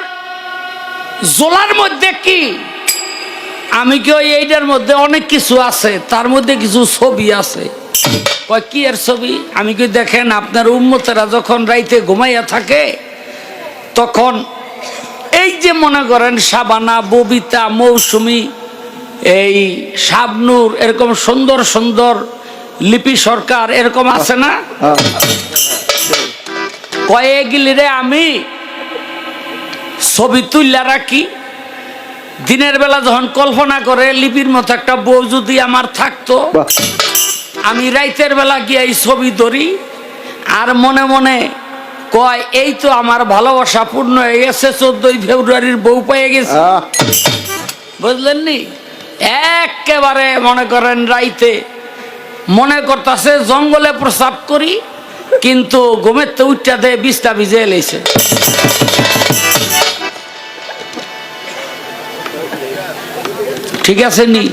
জোলার মধ্যে কি? আমি কি ওই এইটার মধ্যে অনেক কিছু আছে, তার মধ্যে কিছু ছবি আছে। কয় কি এর ছবি? আমি কি দেখেন আপনার উম্মতেরা যখন রাইতে ঘুমাইয়া থাকে তখন এই যে মনে করেন শাবানা, ববিতা, মৌসুমী, এই শাবনূর, এরকম সুন্দর সুন্দর লিপি সরকার এরকম আছে না? কয়েকগুলি রে আমি ছবি তুললা রাখি। দিনের বেলা যখন কল্পনা করে লিপির মতো একটা বউ যদি আমার থাকতো, আমি রাইতের বেলা গিয়ে এই ছবি ধরি আর মনে মনে কয় এই তো আমার ভালোবাসা পূর্ণ হয়ে গেছে, 14 ফেব্রুয়ারির বউ পেয়ে গেছে। বুঝলেন নি? একেবারে মনে করেন রাইতে মনে করতেছে জঙ্গলে প্রস্রাব করি, কিন্তু ঘুমের তো উঠটা দেয় বিছটা ভিজে এলেছে। ঠিক আছে নি?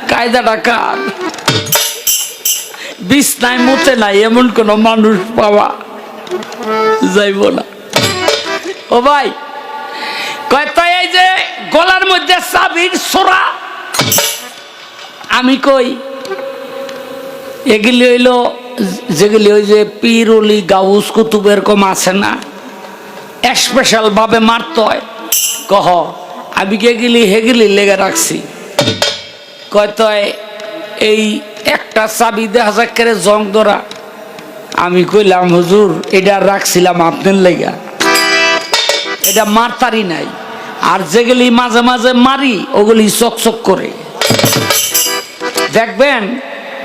কায়দাটা কার? বিছনায় মুতে নাই এমন কোন মানুষ পাওয়া যাইব না। ও ভাই কয় তাই এই যে গলার মধ্যে চাবির ছোরা, আমি কই এগুলি হইল যেগুলি ওই যে পীর ওলি গাউস কুতুব এরকম আছে না, স্পেশাল ভাবে মারতে হয়। কহ আমি গেগিলি হেগিলি লেগে রাখছি। কয় তয় এই একটা চাবি দেখা যাক করে জং ধরা। আমি কইলাম হুজুর এটা রাখছিলাম আপনার লেগা, এটা মারতারি নাই। আর যেগুলি মাঝে মাঝে মারি ওগুলি চকচক করে। দেখবেন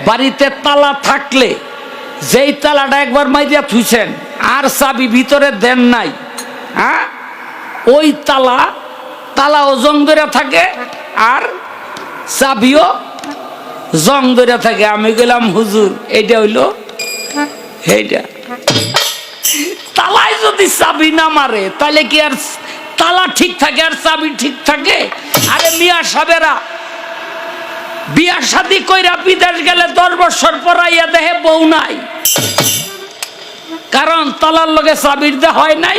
বাড়িতে তালা থাকলে যেই তালাটা একবার মাইরিয়া থুইছেন আর চাবি ভিতরে দেন নাই, হ্যাঁ, ওই তালাও জং ধরে থাকে আর চাবিও জং ধরে থাকে। আমি গেলাম হুজুর এইটা হইলো এইটা। তালায় যদি চাবি না মারে তাহলে কি আর তালা ঠিক থাকে আর চাবি ঠিক থাকে? আরে মিয়া সাহেবেরা বিয়া শাদী কইরা বিদেশ গেলে 10 বছর পরাইয়া দেহে বউ নাই, কারণ তালার লগে চাবির দে হয় নাই।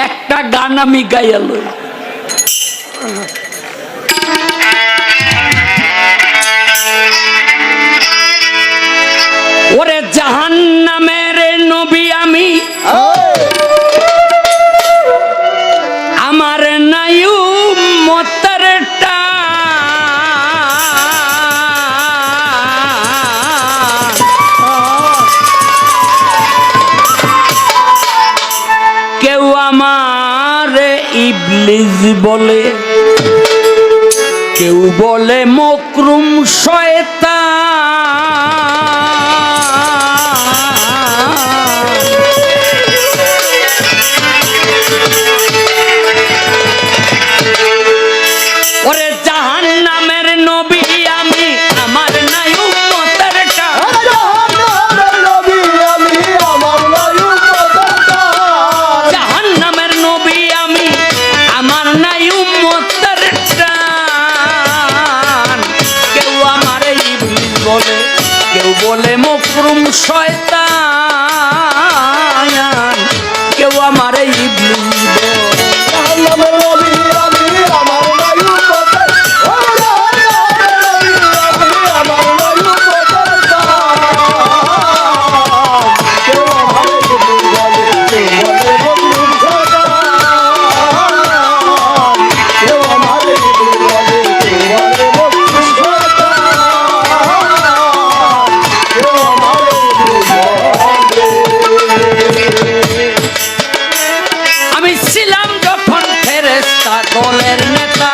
একটা গান আমি গাইয়া লই। ওরে জাহান্নামের নবী আমি, আমার নাই উম্মতের টান। কেউ আমার ইবলিস বলে, কেউ বলে মকরুম শয়তান। ওরে জাহান্নামের নবী আমি, আমার নাই উম্মতের টান। জাহান্নামের নবী আমি, আমার নাই উম্মতের টান। কেউ আমারে ইবলিস বলে, কেউ বলে মকরুম শয়তান, কেউ আমারে ইবলিস বলে। আমি ছিলাম যখন ফেরেশতা দলের নেতা,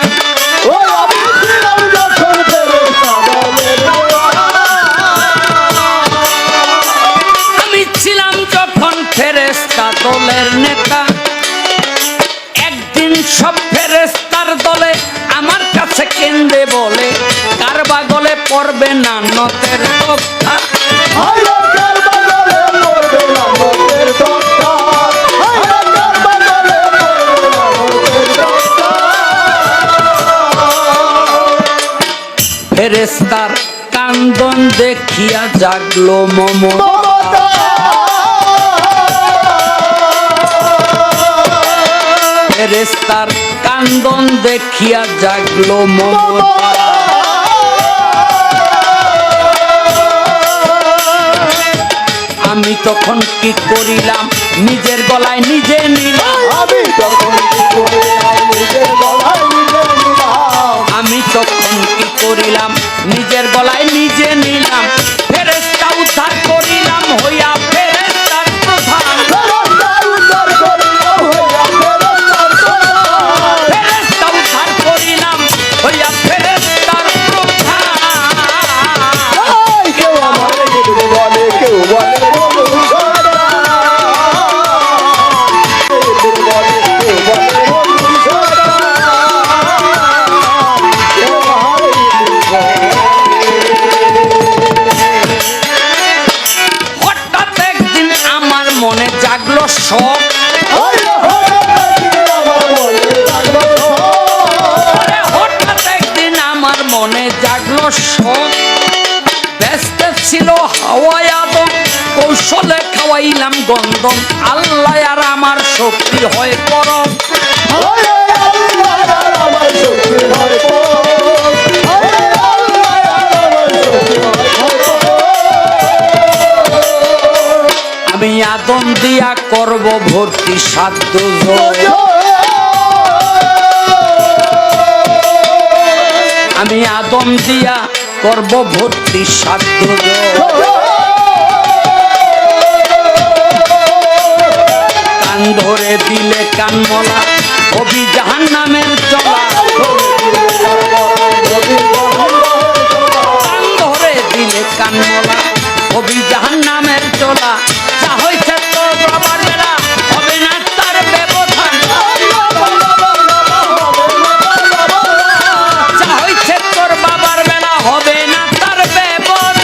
আমি ছিলাম যখন ফেরেশতা দলের নেতা। একদিন সব ফেরেশতার দলে আমার কাছে কেন্দ্রে বলে, কারবা গলে পড়বে না নতের তক্তা। ফেরেস্তার কান্দন দেখিয়া জাগলো মমতা ফেরেস্তার কান্দন দেখিয়া জাগলো মমতা আমি তখন কি করিলাম নিজের গলায় নিজে নিলাম আমি তখন কি করিলাম নিজের গলায় নিজে নিলাম আমি তখন কি করিলাম নিজের গলায় নিজে নিলাম ফেরেশতা উদ্ধার করিলাম হইয়া ফেরেশতার প্রধান ফেরেশতার উদ্ধার করিলাম হইয়া ফেরেশতার প্রধান ফেরেশতা উদ্ধার করিলাম হইয়া ফেরেশতার প্রধান এই কেউ আমারে যেতে বলে কেউ বলে বলু সদা কেউ বলে কেউ বলে বলু সদা কেউ আমারে হঠাৎ একদিন আমার মনে জাগলো শখ হঠাৎ একদিন আমার মনে জাগলো শখ ব্যস্ত ছিল হাওয়ায় আদম কৌশলে খাওয়াইলাম গন্ধম আল্লাহ আর আমার শক্তি হয় করম আমি আদম দিয়া করব ভর্তি সাধ্য জয়। আমি আদম দিয়া করব ভর্তি সাধ্য জয়। কান ধরে দিলে কানমলা কবি জাহান্নামের চলা কান ধরে দিলে কানমলা কবি জাহান্নামের চলা যা হয়েছে তোর বাবার বেলা হবে না তার ব্যবধান যা হয়েছে তোর বাবার বেলা হবে না তার ব্যবধান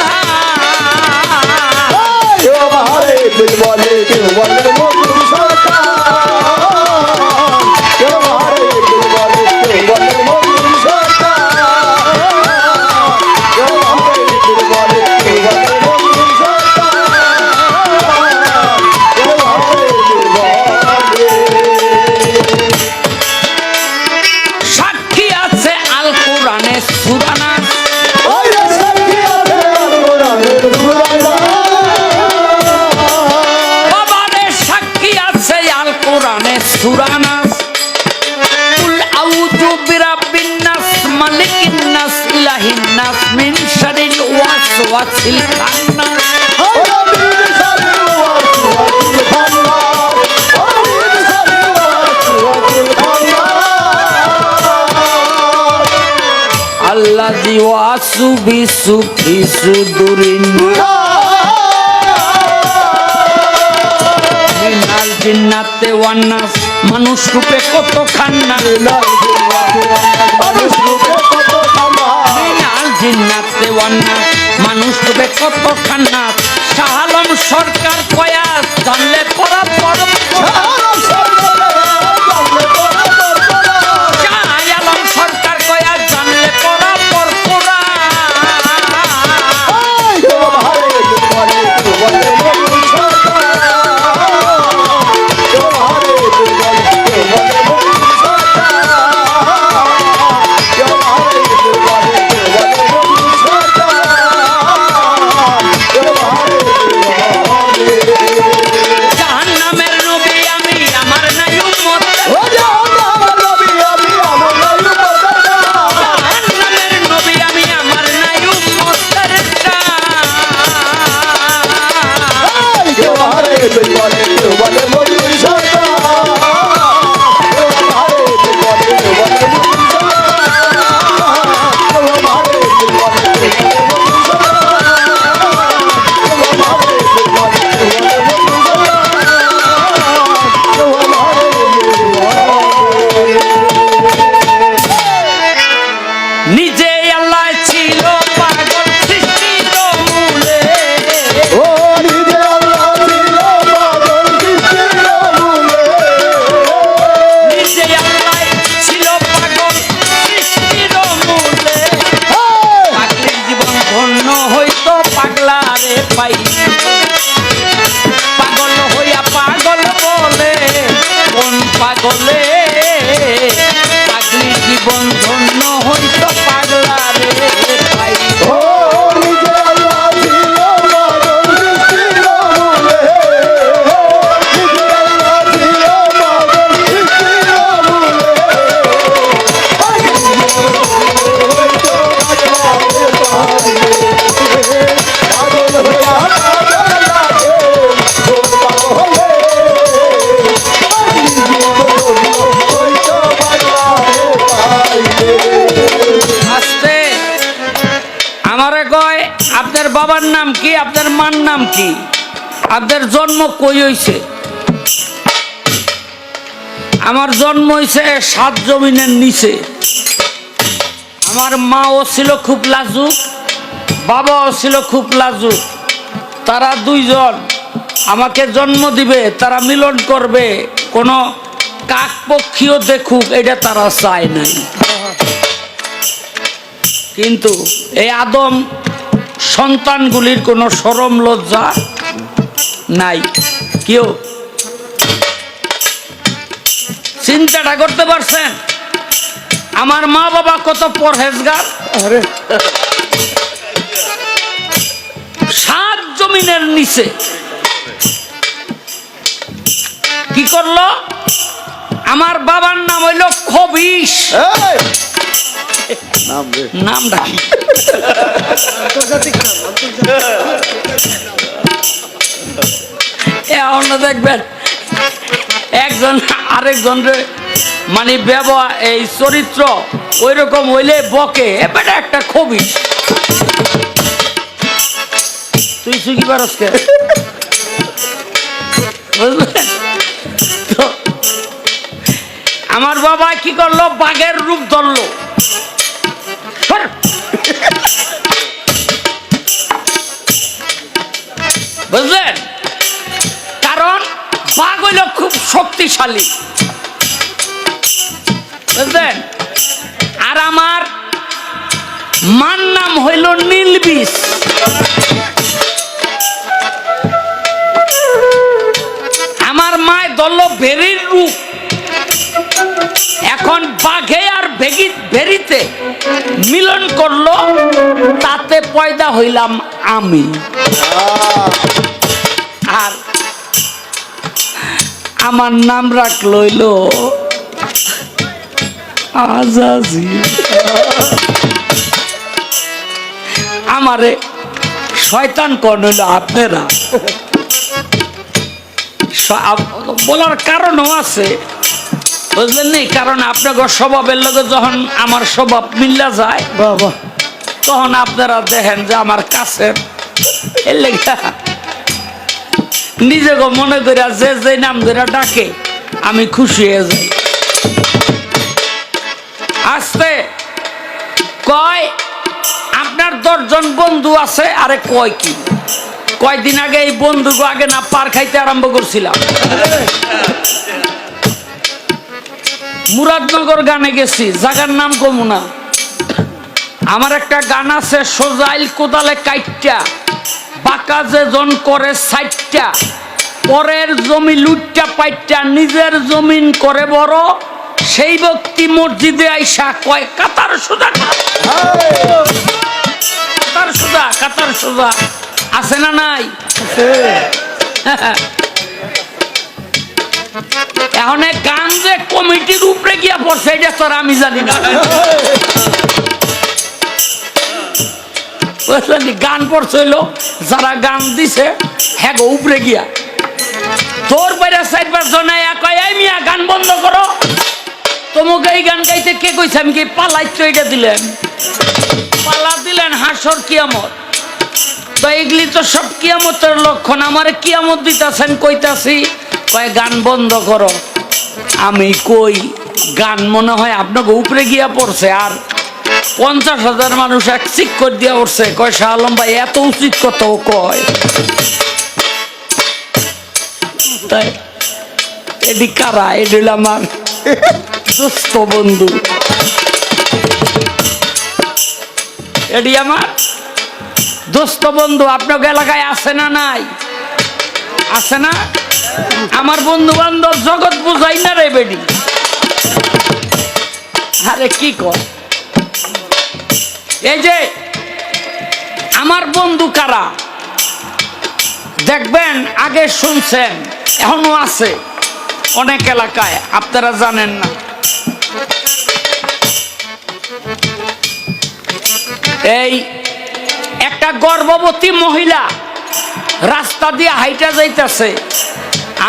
সাক্ষী আছে আল কোরআনে সুরানা বাবারে সাক্ষী আছে আল কোরআনে সুরানা কুল আউযু বিরাব্বিন নাস মালিকিন নাস ইলাহিন নাস মিন শারিল ওয়াসওয়াসিল খান্নাস আল্লাযী ওয়াসু বিসুফি সুদুরিন মিনাল জিন্নাতে ওয়ান নাস মানুষ রূপে কত খান্না মিনাল জিন্নাতে ওয়ান নাস মানুষ রূপে কত খান্না শাহ আলম সরকার কয়াস জানলে পড়া পড় সরকার কয়াস জানলে পড়া পড় কোরআন Yeah. কি আপনাদের জন্ম কই হইছে? আমার জন্ম হইছে 7 জমিনের নিচে। আমার মাও ছিল খুব লাজুক, বাবাও ছিল খুব লাজুক। তারা দুইজন আমাকে জন্ম দিবে, তারা মিলন করবে, কোনো কাক পক্ষীও দেখুক এটা তারা চায় নাই। কিন্তু এই আদম সন্তানগুলির কোনো শরম লজ্জা নাই। কেউ চিন্তাটা করতে পারছেন? আমার মা বাবা কত পরহেজগার। 7 জমিনের নিচে কি করলো? আমার বাবার নাম হইল খবিশ। নামটা কি? এখন দেখবেন একজন আরেকজন মানে ব্যবহার এই চরিত্র ওই রকম হইলে বকে, এবারে একটা খবিশ। তুই সুখী পারসকে বুঝলেন তো? আমার বাবা কি করলো? বাঘের রূপ ধরলো। বুঝলেন? কারণ বাঘ হইল খুব শক্তিশালী, বুঝলেন? আর আমার মার নাম হইল নীলবিষ। আমার মায় ধরল ভেরির রূপ। এখন বাঘে আর ভেরিতে মিলন করলো, তাতে পয়দা হইলাম আমি। আর আমার নাম রাখলো হইল আজাজি। আমারে শয়তান কোন হইল আপনারা। বলার কারণও আছে, বুঝলেন নি? কারণ আপনার স্বভাবের লগে যখন আমার স্বভাব মিল্লা যায় বাবা, তখন আপনারা দেখেন যে আমার কাছে এর লেগা নিজেকে মনে করে যে নাম ধরে ডাকে আমি খুশি হয়ে যাই। আসতে কয় আপনার 10 জন বন্ধু আছে। আরে কয় কি? কয়দিন আগে এই বন্ধুকে আগে না পার খাইতে আরম্ভ করছিলাম। মুরাদনগর গানে গেছি, জায়গার নাম কমু না। আমার একটা গান আছে, সোজাইল কোদালে কাইটটা বাঁকা যে জন করে সাইটটা, পরের জমি লুটটা পাইটটা নিজের জমিন করে বড়, সেই ব্যক্তি মসজিদে আইসা কয় কাতার সোজা। কাতার সোজা, কাতার সোজা আছে না নাই? এখন গান যে কমিটির উপরে গিয়া পড়ছে এটা তো আমি জানি না। গান পড়ছে হইলো যারা গান দিছে হ্যাঁ গো উপরে গিয়া তোর বাইরে 4-5 জন কয় এই মিয়া গান বন্ধ করো, তোমাকে এই গান গাইতে কে কইছে? আমি কি পালাইতো এটা দিলেন? পালা দিলেন হাসর কিয়ামত। তো এগুলি তো সব কিয়ামতের লক্ষণ। আমার কিয়ামত দিতেছেন কইতাছি, কয় গান বন্ধ করো। আমি কই গান মনে হয় আপনাকে উপরে গিয়া পড়ছে, আর 50,000 মানুষ এক চিক করে দিয়া উঠছে। কয় শাহ আলম ভাই এত উচিত কত কয়? তাই এটি কারা? এটি আমার দুস্থ বন্ধু, এটি আমার দোস্ত বন্ধু। আপনার এলাকায় আছে না নাই? আছে না? আমার বন্ধু বান্ধব জগৎ বুঝাই না রে বেডি। আরে কি কর? এই যে আমার বন্ধু কারা দেখবেন, আগে শুনছেন, এখনো আছে অনেক এলাকায়, আপনারা জানেন না। এই একটা গর্ভবতী মহিলা রাস্তা দিয়ে হাইটা যাইতেছে,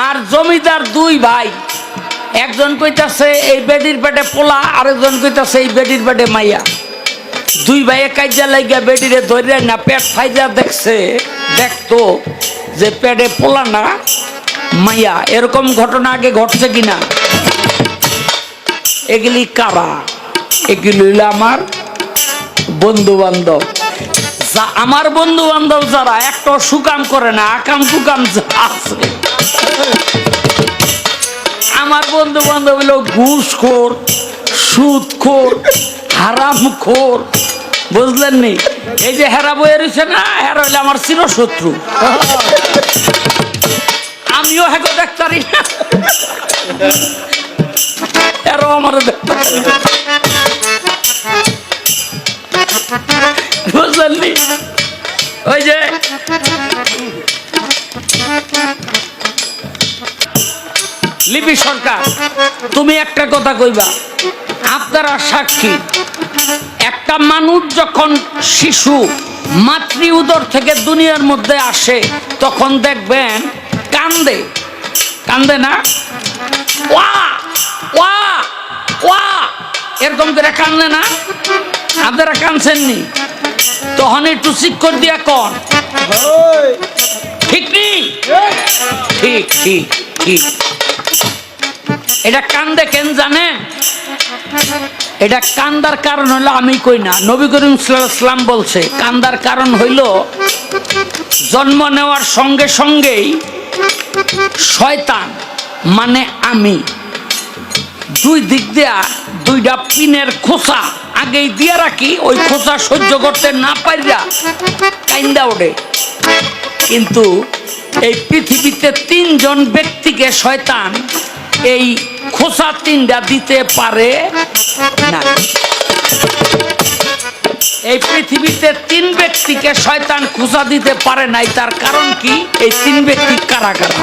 আর জমিদার 2 ভাই, একজন কইতাছে এই বেডির পেটে পোলা, আরেকজন কইতাছে এই বেডির পেটে মাইয়া। 2 ভাইয়ে কাইজা লাগিয়া বেডিরে ধরে না পেট ফাইজা দেখছে দেখতো যে পেটে পোলা না মাইয়া, এরকম ঘটনা আগে ঘটছে কিনা? এগুলি কারা? এগুলি হইল আমার বন্ধু বান্ধব। আমার বন্ধু বান্ধব যারা একটা সুকাম করে না, আকাম কুকাম আছে, আমার বন্ধু বান্ধব হইল ঘুষখোর, সুদখোর, হারামখোর, বুঝলেন নি? এই যে হেরা বইয়ে রয়েছে না, হেরা হইলে আমার চিরশত্রু। আমিও হেগো দেখতারি না, এরাও আমার বুঝলেন নি? ওই যে লিপি সরকার, তুমি একটা কথা কইবা, আপনারা সাক্ষী, একটা মানুষ যখন শিশু মাতৃ উদর থেকে দুনিয়ার মধ্যে আসে তখন দেখবেন কান্দে, কান্দে না? ওয়া ওয়া ওয়া এরকম করে কান্দে না? আপনারা কাঁদছেননি? তখন একটু চিৎকার দিয়া কন, ঠিক নেই? ঠিক ঠিক ঠিক। এটা কান্দে কেন জানেন? এটা কান্দার কারণ হইলো আমি কই না, নবী করিম সাল্লাল্লাহু আলাইহি ওয়াসাল্লাম বলছে কান্দার কারণ হইল জন্ম নেওয়ার সঙ্গে সঙ্গেই শয়তান মানে আমি দুই দিক দিয়া দুইটা পিনের খোসা আগেই দিয়ে রাখি, ওই খোসা সহ্য করতে না পারিয়া কাইন্দা ওঠে। কিন্তু এই পৃথিবীতে 3 জন ব্যক্তিকে শয়তান এই খোসা 3টা দিতে পারে না। এই পৃথিবীতে 3 ব্যক্তিকে শয়তান খোসা দিতে পারে নাই। তার কারণ কি? এই 3 ব্যক্তি কারা কারা?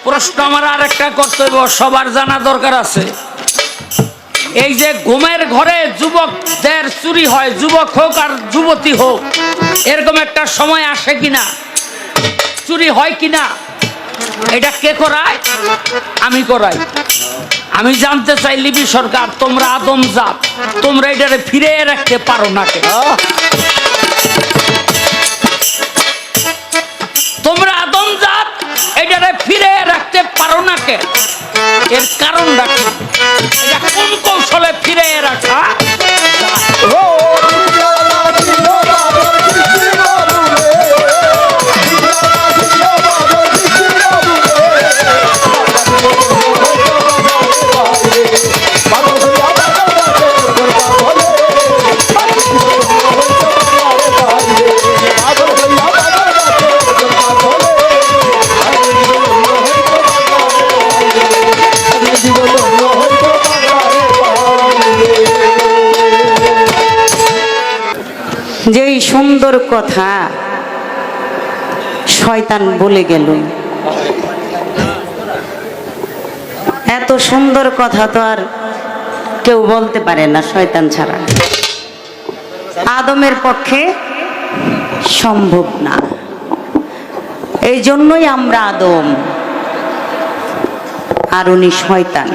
প্রশ্ন আমার আর একটা কর্তব্য সবার জানা দরকার আছে। এই যে ঘুমের ঘরে যুবকদের চুরি হয়, যুবক হোক আর যুবতী হোক, এরকম একটা সময় আসে কিনা, চুরি হয় কিনা? এটা কে করায়? আমি করাই। আমি জানতে চাই লিপি সরকার, তোমরা আদম জাত, তোমরা এটারে ফিরে রাখতে পারো না কেন? তোমরা আদম জাত এটারে ফিরে রাখতে পারো না কেন? এর কারণ রাখি, এটা কোন কৌশলে ফিরে রাখা? যেই সুন্দর কথা শয়তান বলে গেল, এত সুন্দর কথা তো আর কেউ বলতে পারে না শয়তান ছাড়া, আদমের পক্ষে সম্ভব না। এই জন্যই আমরা আদম আর উনি শয়তান।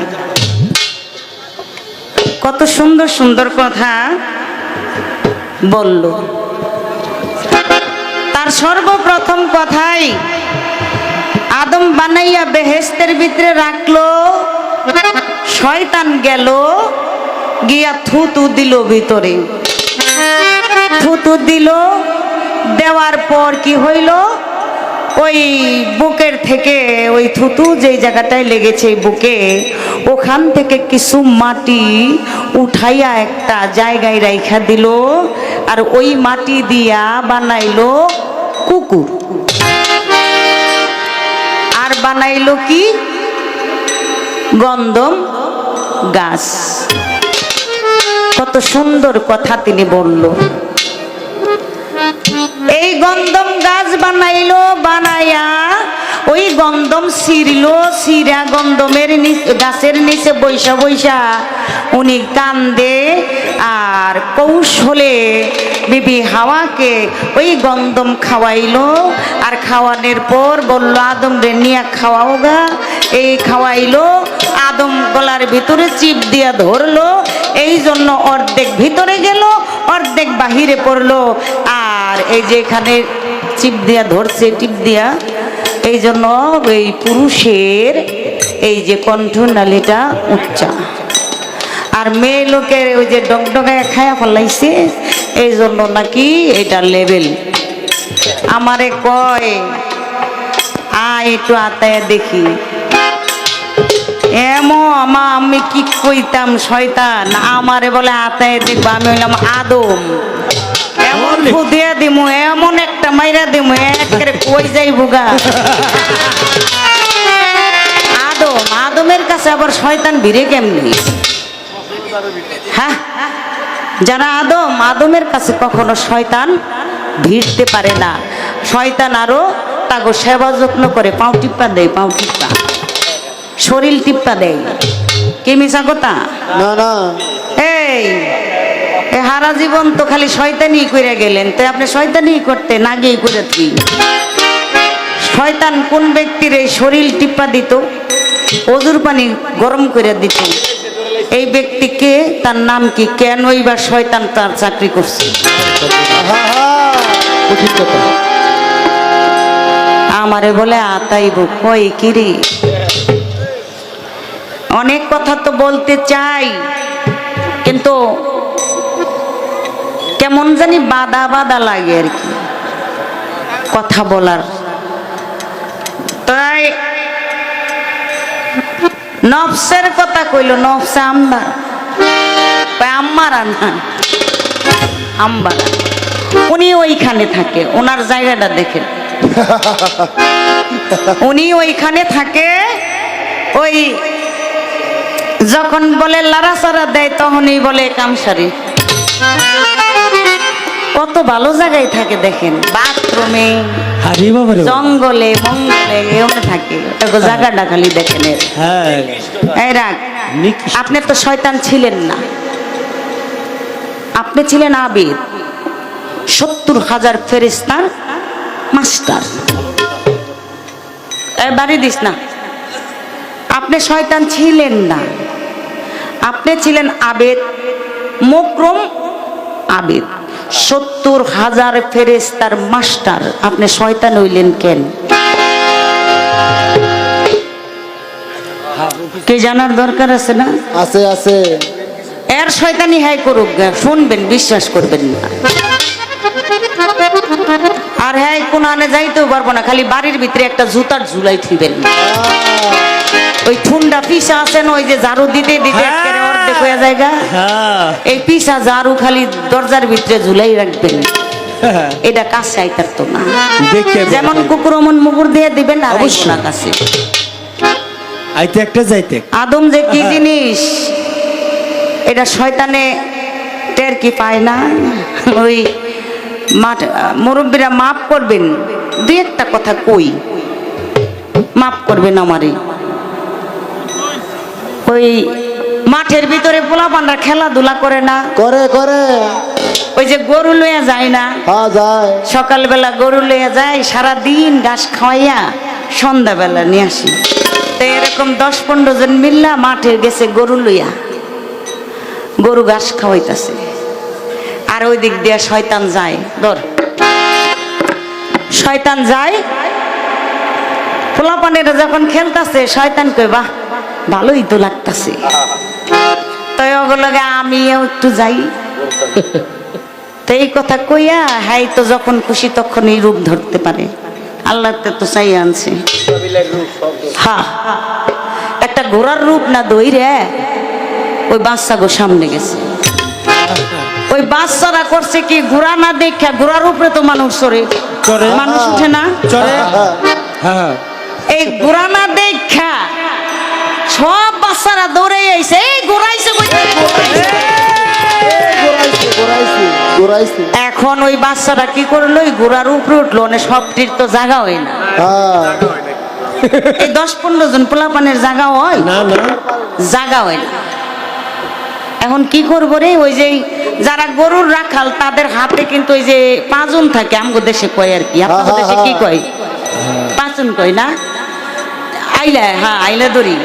কত সুন্দর সুন্দর কথা বলল। তার সর্বপ্রথম কথাই আদম বানাইয়া বেহেশতের ভিতরে রাখলো, শয়তান গেল গিয়া থুতু দিল ভিতরে, থুতু দিল, দেওয়ার পর কি হইল, ওই বুকের থেকে ওই থুতু যেই জায়গাটায় লেগেছে বুকে, ওখান থেকে কিছু মাটি উঠাইয়া একটা জায়গায় রাইখা দিল, আর ওই মাটি দিয়া বানাইলো কুকুর, আর বানাইলো কি গন্ধম গাছ। কত সুন্দর কথা তিনি বলল। এই গন্ধম গাছ বানাইলো, বানাইয়া ওই গন্ধম ছিঁড়ল, ছিঁড়া গন্ধমের গাছের নিচে বৈশা বৈশা উনি কান্দে আর কৌশলে বিবি হাওয়াকে ওই গন্ধম খাওয়াইলো। আর খাওয়ানোর পর বলল আদম রে নিয়ে খাওয়াও গা। এই খাওয়াইলো, আদম গলার ভিতরে চিপ দিয়া ধরলো, এই জন্য অর্ধেক ভিতরে গেল, অর্ধেক বাহিরে পড়লো। আর এই যে এখানে চিপ দিয়া ধরছে, টিপ দিয়া, এই জন্য এই পুরুষের এই যে কণ্ঠনালীটা উচ্চা। আর মেয়ে লোকের ওই যে ডগডগায় খায়া ফেলাইছে, এই জন্য নাকি এটা লেভেল। আমারে কয় একটু আতায় দেখি, আমি কি কইতাম শয়তান, আমারে বলে আতায় দেখবো। আমি হইলাম আদম, এমন ফুদিয়া দিমু, এমন একটা মাইরা দিমু, একেবারে কই যাইবো গা। আদমের কাছে আবার শয়তান ভিড়ে কেমনি? হ্যাঁ, যারা আদমের কাছে কখনো শয়তান ভিড়তে পারে না। শয়তান আরো তাগো সেবা যত্ন করে, পাও টিপ্পা দেয়, পাও টিপ্পা, শরীর টিপ্পা দেয়। কি মিশা কথা? না না, এই হারা জীবন তো খালি শয়তানি করে গেলেন, তো আপনি শয়তানি করতে না গিয়ে করে তুই। শয়তান কোন ব্যক্তির এই শরীর টিপ্পা দিত, অজুর পানি গরম করে দিত, এই ব্যক্তিকে তার নাম কি, কেনই বা শয়তান তার চাকরি করছে? কঠিন কথা। আমারে বলে আতাইব, কই কিরে, অনেক কথা তো বলতে চাই, কিন্তু কেমন জানি বাধা বাধা লাগে আর কি কথা বলার। তাই নফসের কথা কইল, নফসে আমদার, আম্মারা না, আম্বারা। উনি ওইখানে থাকে, ওনার জায়গাটা দেখেন, উনি ওইখানে থাকে। ওই যখন বলে লাড়াচাড়া দেয় তখনই বলে কামসারি। কত ভালো জায়গায় থাকে দেখেন, বাথরুমে, জঙ্গলে, মঙ্গলে এমন থাকে, জায়গাটা খালি দেখেন। এই রাখ, আপনি তো শয়তান ছিলেন না, আপনি ছিলেন আবিদ, 70,000 ফেরেশতার মাস্টার। বাড়ি দিস না, আপনি শয়তান ছিলেন না, আপনি ছিলেন আবেদ, মুকরম আবেদ, 70,000 ফেরেশতার মাস্টার। আপনি শয়তান হইলেন কেন? কে জানার দরকার আছে না? আছে আছে। এর শয়তানি হাই করুক, শুনবেন, বিশ্বাস করবেন না। আর হ্যাঁ, কোন আনে যাইতেও পারবো না, খালি বাড়ির ভিতরে একটা জুতার ঝুলাই থিবেন। ওই ঠুন্ডা পিসা আছে না, ওই যে ঝাড়ু দিতে দিতে একেবারে অর্ধেক হয়ে জায়গা, এই পিসা ঝাড়ু খালি দরজার ভিতরে ঝুলাই রাখবেন। এটা কাছে আইতার তো না, যেমন কুকুর অমন মুকুর দিয়ে দিবেন, আর না কাছে আইতে একটা যাইতে। আদম যে কি জিনিস, এটা শয়তানে টের কি পায় না। ওই মুরব্বীরা মাফ করবেন, দু একটা কথা কই, মাফ করবেন আমারে। ওই মাঠের ভিতরে পোলাপানরা খেলাধুলা করে না, করে করে, ওই যে গরু লইয়া যায় না, হ্যাঁ যায়, সকালবেলা গরু লইয়া যায়, সারাদিন ঘাস খাওয়াইয়া সন্ধ্যাবেলা নিয়ে আসি। তো এরকম 10-15 জন মিল্লা মাঠে গেছে গরু লইয়া, গরু ঘাস খাওয়াইতেছে, আর ওই দিক দিয়ে শয়তান যায়, ধর শয়তান যায়, পোলাপানেরা যখন খেলতেছে, শয়তান কই বাহ ভালোই তো লাগতেছে, তাই ওগুলোকে আমিও একটু যাই। তো এই কথা কইয়া হাই তো যখন খুশি তখনই রূপ ধরতে পারে, আল্লাহ তো চাই আনছে। হ্যাঁ, একটা ঘোড়ার রূপ না দইরে ওই বাচ্চা গো সামনে গেছে, ওই বাচ্চারা করছে কি, ঘোড়া না দেখা, ঘোড়ার উপরে তো মানুষ চড়ে, মানুষ উঠে না, এই ঘোড়া না দেখা সব বাচ্চারা দৌড়ে আইছে, এই ঘোরাইছে। এখন ওই বাচ্চারা কি করলো, ওই ঘোড়ার উপরে উঠলো, সবটির তো জায়গা হয় না, এই 10-15 জন পোলাপানের জায়গা হয় না না জায়গা হয় না। এখন কি করবো রে, ওই যে যারা গরুর রাখাল তাদের হাতে কিন্তু ওই যে পাঁচজন থাকে, আমগো দেশে কয় আর কি, আপনাদের দেশে কি কয়, পাঁচজন কয় না, আইলা, হ্যাঁ আইলা দড়ি,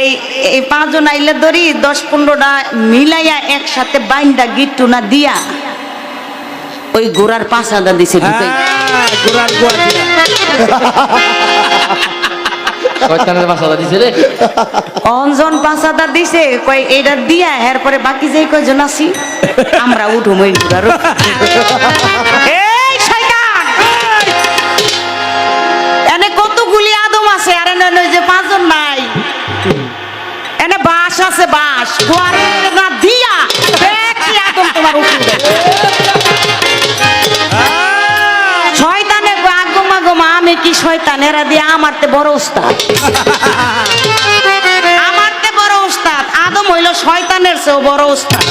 এই এই পাঁচজন আইলা দড়ি 10-15টা মিলাইয়া একসাথে বাইন্দা গিট্টু না দিয়া ওই গোড়ার 5 দিছে ঢুকাই। গোড়ার গোয়া দিয়া শয়তানের বাসাটা দিছে রে। অঞ্জন 5 দিছে, কয় এইটা দিয়া এরপরে বাকি যেই কয়জন আছি আমরা উঠো মই গোড়ার। এই শয়তান, এনে কতগুলি আদম আছে, আর এনে ওই যে 5 জন নাই, এনে বাস আছে, বাস গোয়ারে না দিয়া দেখি আদম তোমার উঠবে। শয়তানে আগমা গমা, আমি কি শয়তান, এরা দিয়ে আমারতে বড় উস্তাদ, আমারতে বড় উস্তাদ, আদম হইল শয়তানের চেয়েও বড় উস্তাদ।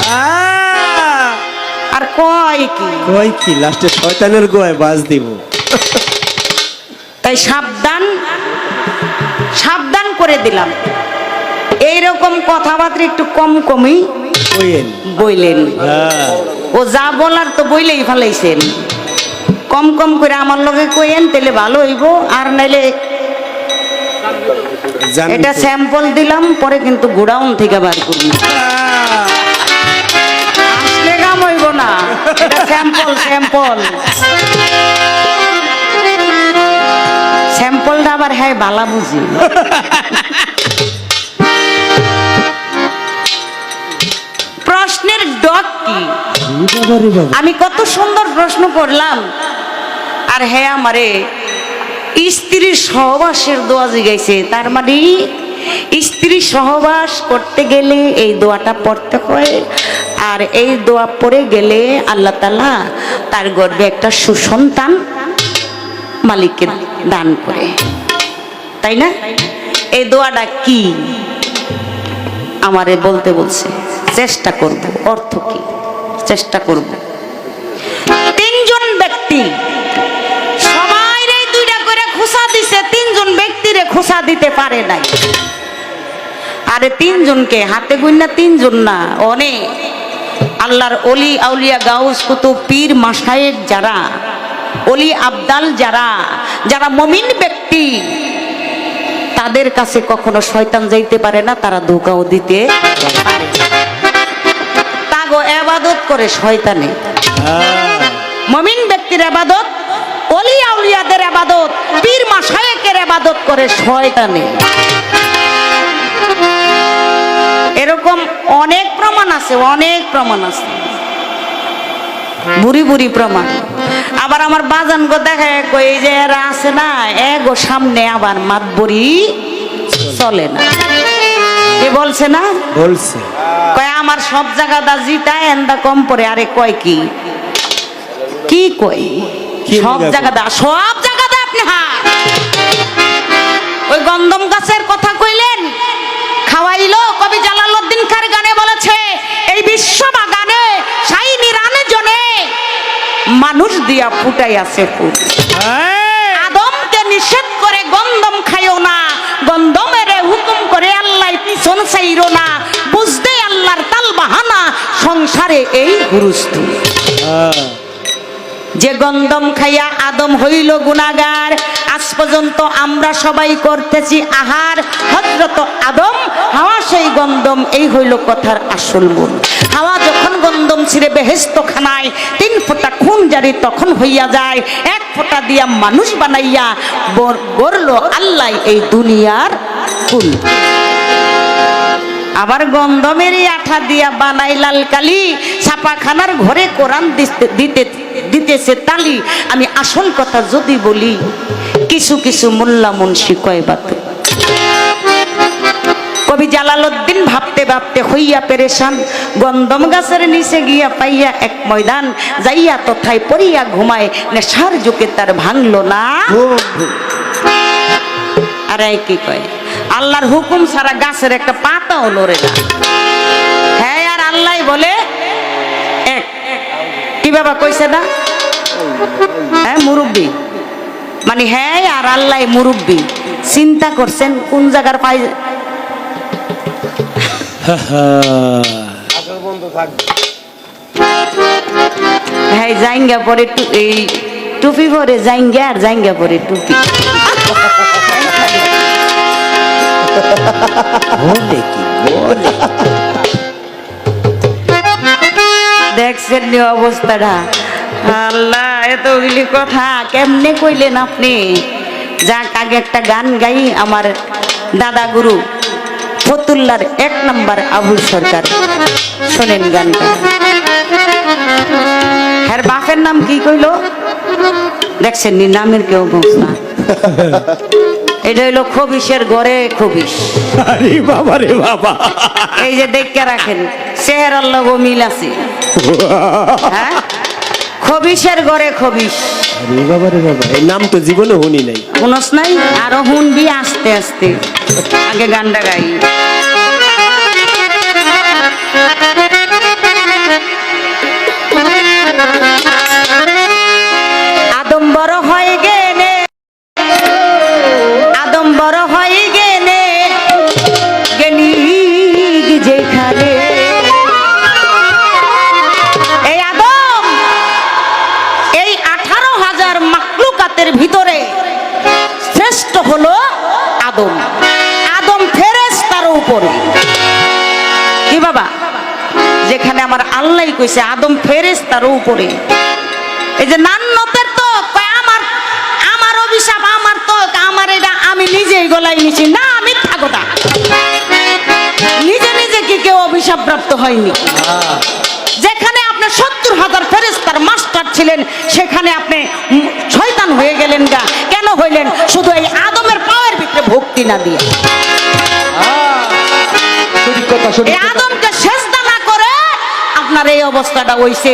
আর কয় কি, কই কি লাস্টে শয়তানের গোয়ায় বাজ দিব। তাই সাবধান, সাবধান করে দিলাম, এইরকম কথাবার্তা একটু কম কমই কইেন বইলেন। হ্যাঁ ও যা বলার তো বইলেই ফেলাইছেন, কম কম করে আমার লগে কইেন, তাহলে ভালো হইব। আর নাইলে জানি এটা তো। স্যাম্পল দিলাম, পরে কিন্তু গোডাউন থেকে বার করবি, আসলে কাম হইব না, এটা স্যাম্পল, স্যাম্পল, স্যাম্পলটা আবার হ্যাঁ বালা বুঝি। প্রশ্নের ডক কি, বাবারে বাবা আমি কত সুন্দর প্রশ্ন করলাম, আর হ্যাঁ আমারে স্ত্রীর সহবাসের দোয়া জিগাইছে। তার মানে স্ত্রী সহবাস করতে গেলে এই দোয়াটা পড়তে হয়, আর এই দোয়া পড়ে গেলে আল্লাহ তাআলা তার গর্ভে একটা সুসন্তান মালিককে দান করে, তাই না? এই দোয়াটা কি আমারে বলতে বলছে, চেষ্টা করব, অর্থ কি চেষ্টা করব। 3 জন ব্যক্তি সবাই রে 2টা করে খোসা দিছে, 3 জন ব্যক্তিরে খোসা দিতে পারে নাই। আরে 3 জনকে হাতে গুন্না, 3 জন না, অনেক আল্লাহর অলি আউলিয়া গাউস কুতুব পীর মাশায়েখ যারা অলি আবদাল যারা যারা মুমিন ব্যক্তি, তাদের কাছে কখনো শয়তান যাইতে পারে না, তারা ধোঁকাও দিতে পারে না। তাগো ইবাদত করে শয়তানে, মুমিন ব্যক্তির ইবাদত, ওলি আউলিয়াদের ইবাদত, পীর মাশায়েখের ইবাদত করে শয়তানে। এরকম অনেক প্রমাণ আছে, অনেক প্রমাণ আছে, বুড়ি বুড়ি প্রমাণ। আবার আমার বাজান গো দেখা কই যে এরা আছে না, এগো সামনে আবার মাতবরি চলে না, কি বলছে না, বলছে কয় আমার সব জায়গাটা জিতা এন্দা কম পরে। আরে কয় কি কি কই, কি সব বলে জায়গাটা, সব জায়গাটা আপনি হ্যাঁ ওই গন্ধম গাছের কথা কইলেন, খাওয়াইলো কবি জালালউদ্দিন খার গানে বলেছে, এই বিশ্ব বাগানে শাইনি রানে জনে মানুষ দিয়া ফুটাই আছে ফুল। আদমকে নিষেধ করে গন্ধম খাইও না, গন্ধমের হুকুম করে আল্লাহ পিছন চাইরো না, বুঝতে আল্লাহর তাল বাহানা, সংসারে এই গুরুস্তু। যে গন্ধম খাইয়া আদম হইল গুনাহগার, আজ পর্যন্ত আমরা সবাই করতেছি আহার। হযরত আদম, হাওয়া সেই গন্ধম, এই হইল কথার আসল মূল। হাওয়া যখন গন্ধম ছিঁড়ে বেহেশত খানায় 3 ফোঁটা খুন জারি তখন হইয়া যায়, 1 ফোঁটা দিয়া মানুষ বানাইয়া গড়ল আল্লাহ এই দুনিয়ার কুল। আবার গন্ধমেরই আঠা দিয়া বানাই লাল কালি, ছাপাখানার ঘরে কোরআন দিতেছে তালি। আমি আসল কথা যদি বলি, কিছু কিছু মোল্লা মুন্সি কয় বাত। কবি জালালউদ্দিন ভাবতে ভাবতে হইয়া পেরেশান, গন্ধম গাছের নিচে গিয়া পাইয়া এক ময়দান, যাইয়া তথায় পড়িয়া ঘুমায়, নেশার যুগে তার ভাঙলো না। আর এই কি কয়, আল্লাহর হুকুম ছাড়া গাছের একটা পাতাও নড়ে না। হ্যাঁ, আর আল্লাহ বলে এক, কি বাবা কইছে না, হ্যাঁ মুরব্বী মানে হ্যাঁ আর আল্লাহ মুরব্বী চিন্তা করছেন কোন জায়গার পাই হ্যাঁ জাইঙ্গা পরে এই টুপি পরে জাইঙ্গা আর জাইঙ্গা পরে টুপি দেখছেন নি অবস্থাটা আল্লাহ এতগুলি কথা কেমনে কইলেন আপনি যাক আগে একটা গান গাই আমার দাদা গুরু ফতুল্লার 1 নাম্বার আবুল সরকার শোনেন গানটা হ্যাঁ বাপের নাম কি কইলো দেখছেন নি নামের কেউ বুঝনা এটা হইলো খবিশের ঘরে খবিশ আরে বাবা রে বাবা এই যে দেখে রাখেন চেহারার লগো মিল আছে হ্যাঁ খবিশের ঘরে খবিশ আরে বাবা রে বাবা এই নাম তো জীবনে শুনি নাই শুনস নাই আরো শুনবি আস্তে আস্তে আগে গানটা গাই আদম্বর হয়ে গেলে আদম্বর হয়ে গেলে গেলি যেখানে এই আদম এই 18,000 মাখলুকাতের ভিতরে শ্রেষ্ঠ হলো আদম আদম ফেরেশতার উপরে কি বাবা যেখানে আমার আল্লাহ কইছে আদম ফেরেশতার উপরে এই যে নান্নতের তো আমার আমার অভিশাপ আমার তো আমার এটা আমি নিজেই গলাই নিছি না মিথ্যা কথা নিজে নিজে কি কেউ অভিশাপ প্রাপ্ত হয়নি যেখানে আপনি 70,000 ফেরেশতার মাস্টার ছিলেন সেখানে আপনি শয়তান হয়ে গেলেন গা কেন হইলেন শুধু এই আদমের পাওয়ার ভিতরে ভক্তি না দিয়ে এই আদমকে সেজদা না করে আপনার এই অবস্থাটা হইছে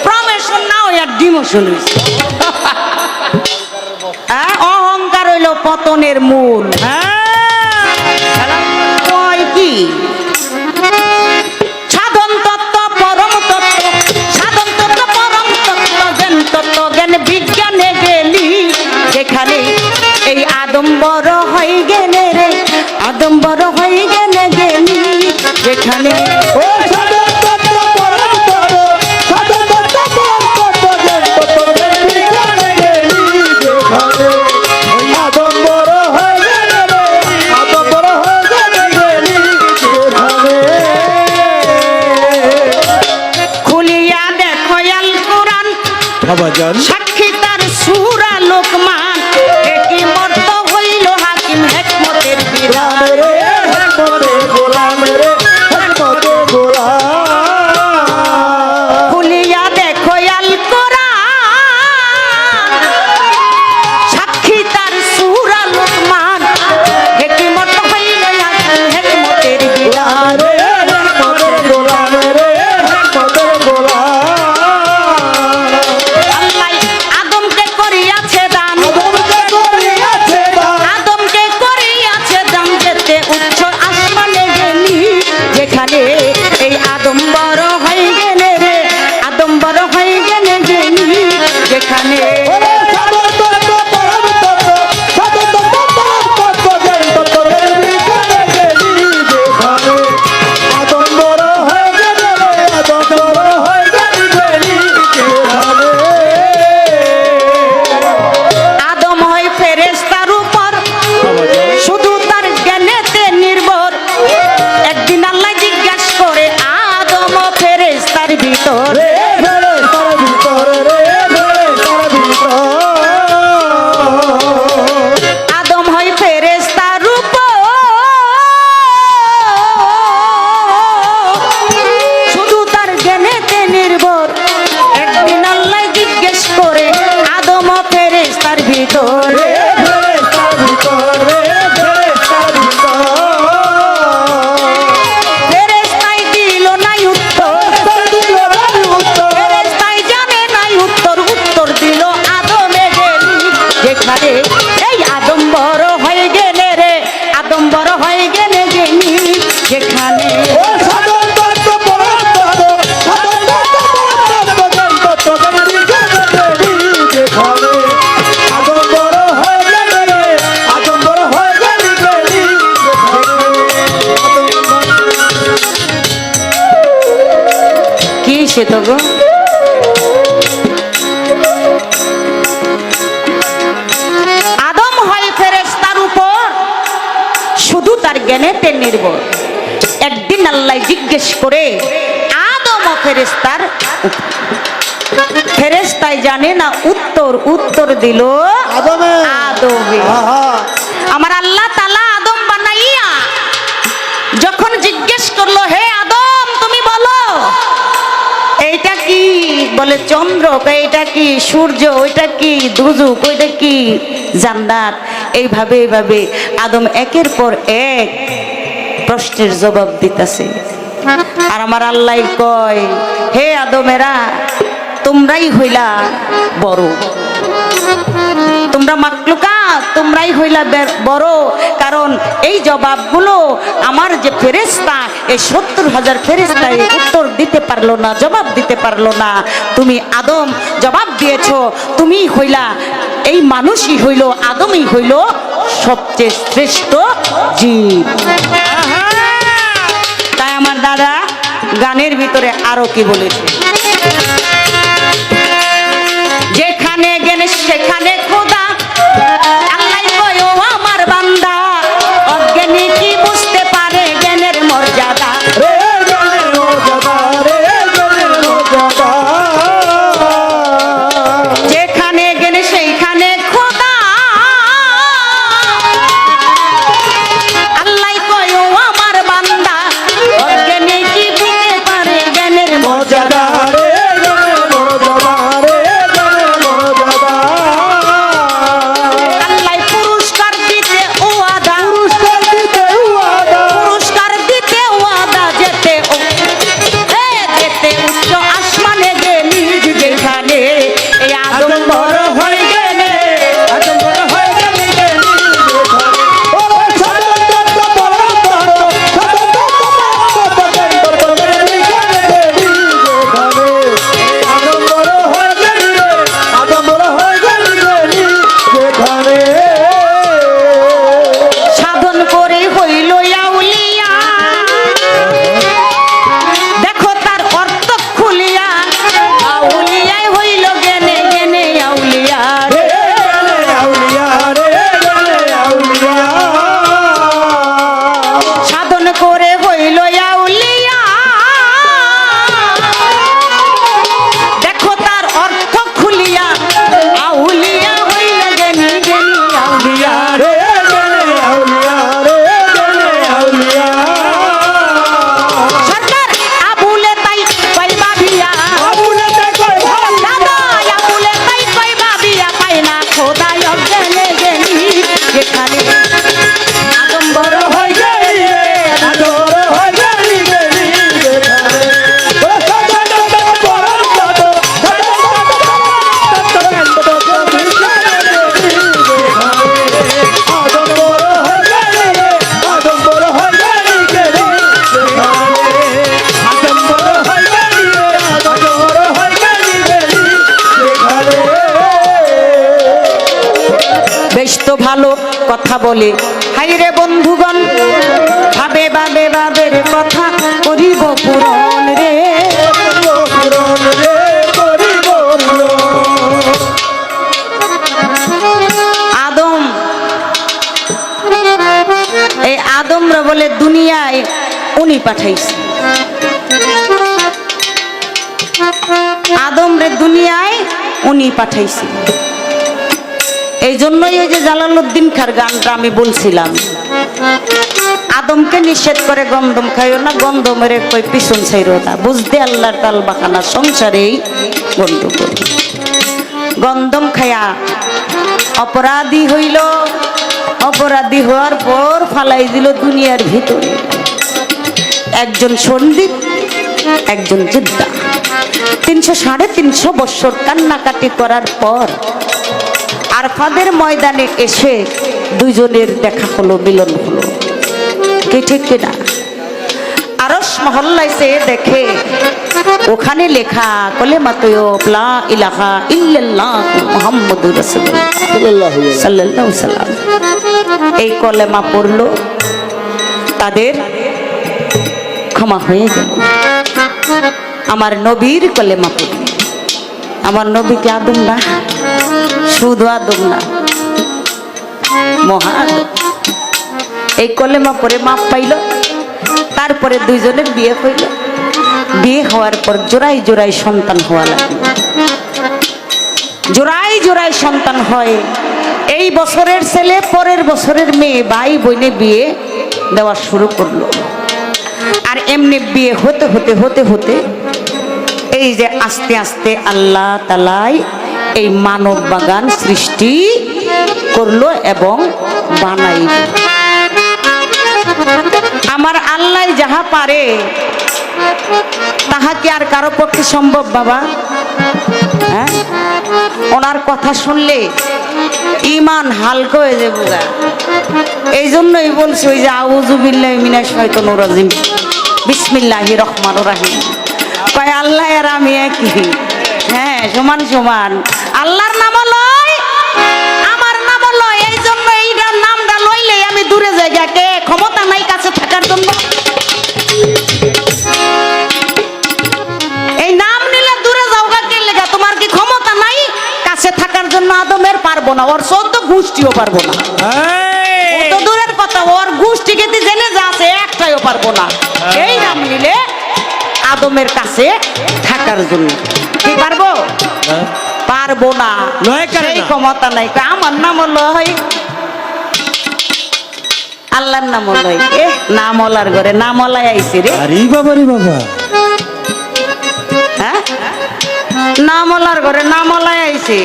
প্রমোশন না হইয়া ডিমোশন হইছে হ্যাঁ অহংকার হইলো পতনের মূল হ্যাঁ কি সাধন তত্ত্ব পরম তত্ত্ব সাধন তত্ত্ব পরম তত্ত্ব জ্ঞান তত্ত্ব জ্ঞান বিজ্ঞানে গেলি যেখানে এই আদম্বর হয়ে গেলে রে আদম্বর হয়ে গেলে গেলি যেখানে ও সাধন তত্ত্ব পরম তত্ত্ব সাধন তত্ত্ব পরম তত্ত্ব জ্ঞান তত্ত্ব জ্ঞান বিজ্ঞানে গেলি যেখানে আদম্বর হয়ে গেলে রে আদম্বর হয়ে গেলি যেখানে খুলিয়া দেখো আল কোরআন বাবা জান সাক্ষী তার সূরা লোকমান একই মর্ত হইল হাকিম হিকমতের বিধান রে মরে গোলাম রে মরে গোলাম খুলিয়া দেখো আল কোরআন সাক্ষী তার সূরা লোকমান একই মর্ত হইল হাকিম হিকমতের বিধান রে মরে গোলাম রে মরে গোলাম আল্লাহ আদমকে করিয়াছে দান আদমকে করিয়াছে দান আদমকে করিয়াছে দান যেতে উচ্চ আসমানে গেলি যেখানে এই আদম বড় হয়ে গেলে রে আদম বড় হয়ে গেলে গেলি যেখানে ওরে সাধন তত্ত্ব পরম তত্ত্ব সাধন তত্ত্ব পরম তত্ত্ব জ্ঞান তত্ত্ব জ্ঞান বিজ্ঞানে গেলি যেখানে আদম্বর হয়ে গেলে রে আদম্বর হয়ে গেলি যেখানে আদম হয় ফেরেশতার উপর শুধু তার জ্ঞানেতে নির্ভর একদিন আল্লাহ জিজ্ঞাসা করে আদম ফেরেশতার ভিতর রে রে তার ভিতর রে তার ভিতর আদম হয় ফেরেশতার উপর শুধু তার জ্ঞানেতে নির্ভর একদিন আল্লাহ জিজ্ঞেস করে আদম ফেরেশতার ভিতর রে তার ভিতর রে তার ভিতর ফেরেশতাই দিল নাই উত্তর ফেরেশতাই জানে নাই উত্তর উত্তর দিল আদমে গেলি যেখানে এই আদম বড় হয়ে গেলে রে আদম বড় হয়ে গেলে গেলি যেখানে ও সাধন তত্ত্ব পরম তত্ত্ব সাধন তত্ত্ব পরম তত্ত্ব জ্ঞান তত্ত্ব জ্ঞান বিজ্ঞানে গেলি যেখানে আদম্বর হয়েছে তো গো। আদম হয় ফেরেশতার উপর শুধু তার জ্ঞানেতে নির্ভর। একদিন আল্লাহ জিজ্ঞেস করে আদম ও ফেরেশতার ফেরেশতাই জানে না উত্তর দিল আদমে। আদমে। আহা। আমার আল্লাহ তাআলা আদম বানাইয়া যখন জিজ্ঞেস করলো, হে আদম তুমি বলো এইটা কি? বলে চন্দ্র। এইটা কি? সূর্য। ওইটা কি? দুজুক। ওইটা কি? জান্নাত। এইভাবে আদম একের পর এক প্রশ্নের জবাব দিতেছে। আর আমার আল্লাহ কয়, হে আদমেরা তোমরাই হইলা বড়, তোমরা মাকলুকা তোমরাই হইলা বড়। কারণ এই জবাবগুলো আমার যে ফেরেশতা, এই 70,000 ফেরেশতা উত্তর দিতে পারলো না, জবাব দিতে পারলো না। তুমি আদম জবাব দিয়েছো। তুমি হইলা, এই মানুষই হইল, আদমই হইল সবচেয়ে শ্রেষ্ঠ জীব। তাই আমার দাদা গানের ভিতরে আরো কি বলেছে, যেখানে গেলে সেখানে খোদা, আল্লাহ কয় ও আমার বান্দা, অজ্ঞানী কি বুঝতে পারে জ্ঞানের মর্যাদা। রে জ্ঞানের মর্যাদা, রে জ্ঞানের মর্যাদা। যেখানে গেলে সেইখানে খোদা, আল্লাহ কয় ও আমার বান্দা, অজ্ঞানী কি বুঝতে পারে জ্ঞানের মর্যাদা। রে জ্ঞানের মর্যাদা, রে জ্ঞানের মর্যাদা। আল্লাহ পুরস্কার দিতে ওয়াদা, পুরস্কার দিতে ওয়াদা। পুরস্কার দিতে ওয়াদা, যেতে উচ্চ আসমানে গেলি যেখানে, এই আদম বড় হয়ে গেলে, আদম বড় হয়ে গেলি গেলি যেখানে। ও স্বতন্ত্র পরম তত্ত্ব, স্বতন্ত্র পরম তত্ত্ব গেলি যেখানে। আদম বড় হয়ে গেলি রে, আদম বড় হয়ে গেলি গেলি যেখানে। সাধন করে হইল আউলিয়া, দেখো তার অর্থ খুলিয়া, আউলিয়ায় হইল জ্ঞানে জ্ঞানে আউলিয়া। রে জ্ঞানে আউলিয়া, রে জ্ঞানে আউলিয়া। সাধন করে হইল আউলিয়া, দেখো তার অর্থ খুলিয়া, আউলিয়া হইল জ্ঞানী জ্ঞানী আউলিয়া। রে জ্ঞানে আউলিয়া, রে জ্ঞানে আউলিয়া। সরকার আবুলে তাই কই ভাবিয়া, আবুলে তাই কই ভাবিয়া। দাদা আবুলে তাই কই ভাবিয়া, পাই না খোদাই অজ্ঞানে জ্ঞানী যেখানে। আদম বড় হয়ে গেলি রে, আদম বড় হয়ে গেলি গেলি যেখানে। ও স্বতন্ত্র পরম তত্ত্ব, স্বতন্ত্র পরম তত্ত্ব গেলি যেখানে। আদম বড় হয়ে গেলি রে, আদম বড় হয়ে গেলি গেলি যেখানে। আদম বড় হয়ে গেলি রে, আদম বড় হয়ে গেলি গেলি যেখানে। বেশ তো ভালো কথা বলে, হাই রে বন্ধুগণ, ভাবে বাবের কথা করিব পূরণ রে। পূরণ রে করিব পূরণ। আদম, এই আদমরা বলে দুনিয়ায় উনি পাঠাইছে, আদম রে দুনিয়ায় উনি পাঠাইছে। এই জন্যই ওই যে জালালউদ্দিন খার গানটা আমি বলছিলাম, আদমকে নিষেধ করে গন্ধম খাইও না, গন্ধমের কই পিছন ছাইরো না, বুঝতে আল্লাহর তাল বাখানা সংসারেই বন্ধ করি। গন্ধম খায়া অপরাধী হইল, অপরাধী হওয়ার পর ফালাই দিল দুনিয়ার ভিতরে। একজন সন্দীপ, একজন যোদ্ধা, 300-350 বছর কান্নাকাটি করার পর আরফাদের ময়দানে এসে দুইজনের দেখা হলো, মিলন হলো। কি ঠিক কিনা? আরশ মহল্লায় সে দেখে ওখানে লেখা কলেমা তৈয়ব লা ইলাহা ইল্লাল্লাহ মুহাম্মাদুর রাসূলুল্লাহ সাল্লাল্লাহু আলাইহি সাল্লাম। এই কলেমা পড়লো, তাদের ক্ষমা হয়ে গেল। আমার নবীর কলেমা পড়ি। আমার নবীকে আদম না, শুধু আদম না, মহা আদম। এই কলেমা পরে মাপ পাইল। তারপরে দুইজনের বিয়ে হইল। বিয়ে হওয়ার পর জোড়াই জোড়াই সন্তান হওয়া লাগলো। জোড়াই জোড়াই সন্তান হয়। এই বছরের ছেলে পরের বছরের মেয়ে, ভাই বোনে বিয়ে দেওয়া শুরু করলো। আর এমনি বিয়ে হতে হতে হতে হতে এই যে আস্তে আস্তে আল্লাহ তাআলাই এই মানব বাগান সৃষ্টি করলো এবং বানাইল। আমার আল্লাহ যাহা পারে তাহা কি আর কারো পক্ষে সম্ভব বাবা? হ্যাঁ, ওনার কথা শুনলে ইমান হালকা হয়ে যাবে। এই জন্যই বলছি ওই যে আউযু বিল্লাহি মিনাশ শাইতানির রাজিম, বিসমিল্লাহির রহমানির রহিম। কয় আল্লাহ আর আমি একই, হ্যাঁ সমান সমান। আল্লাহর নাম লয়, আমার নাম লয়। এই জন্য এইটার নামটা লইলে আমি দূরে যাই। কে ক্ষমতা নাই কাছে থাকার জন্য? এই নাম নিলে দূরে যাও গা। কে লেগা? তোমার কি ক্ষমতা নাই কাছে থাকার জন্য? আদমের পারবো না, ওর 14 গোষ্ঠীও পারবো না। ও তো দূরের কথা, ওর গোষ্ঠীকে জেনে যা আছে একটাইও পারবো না। এই নাম নিলে আদমের কাছে থাকার জন্য কি পারবো? পারবো না, সেই ক্ষমতা নাই। আমার নাম লয়, আল্লাহর নাম লয়। এ নামলার ঘরে নামলাই আইছে রে। আরে বাবা রে বাবা, হ্যাঁ নামলার ঘরে নামলাই আইছে।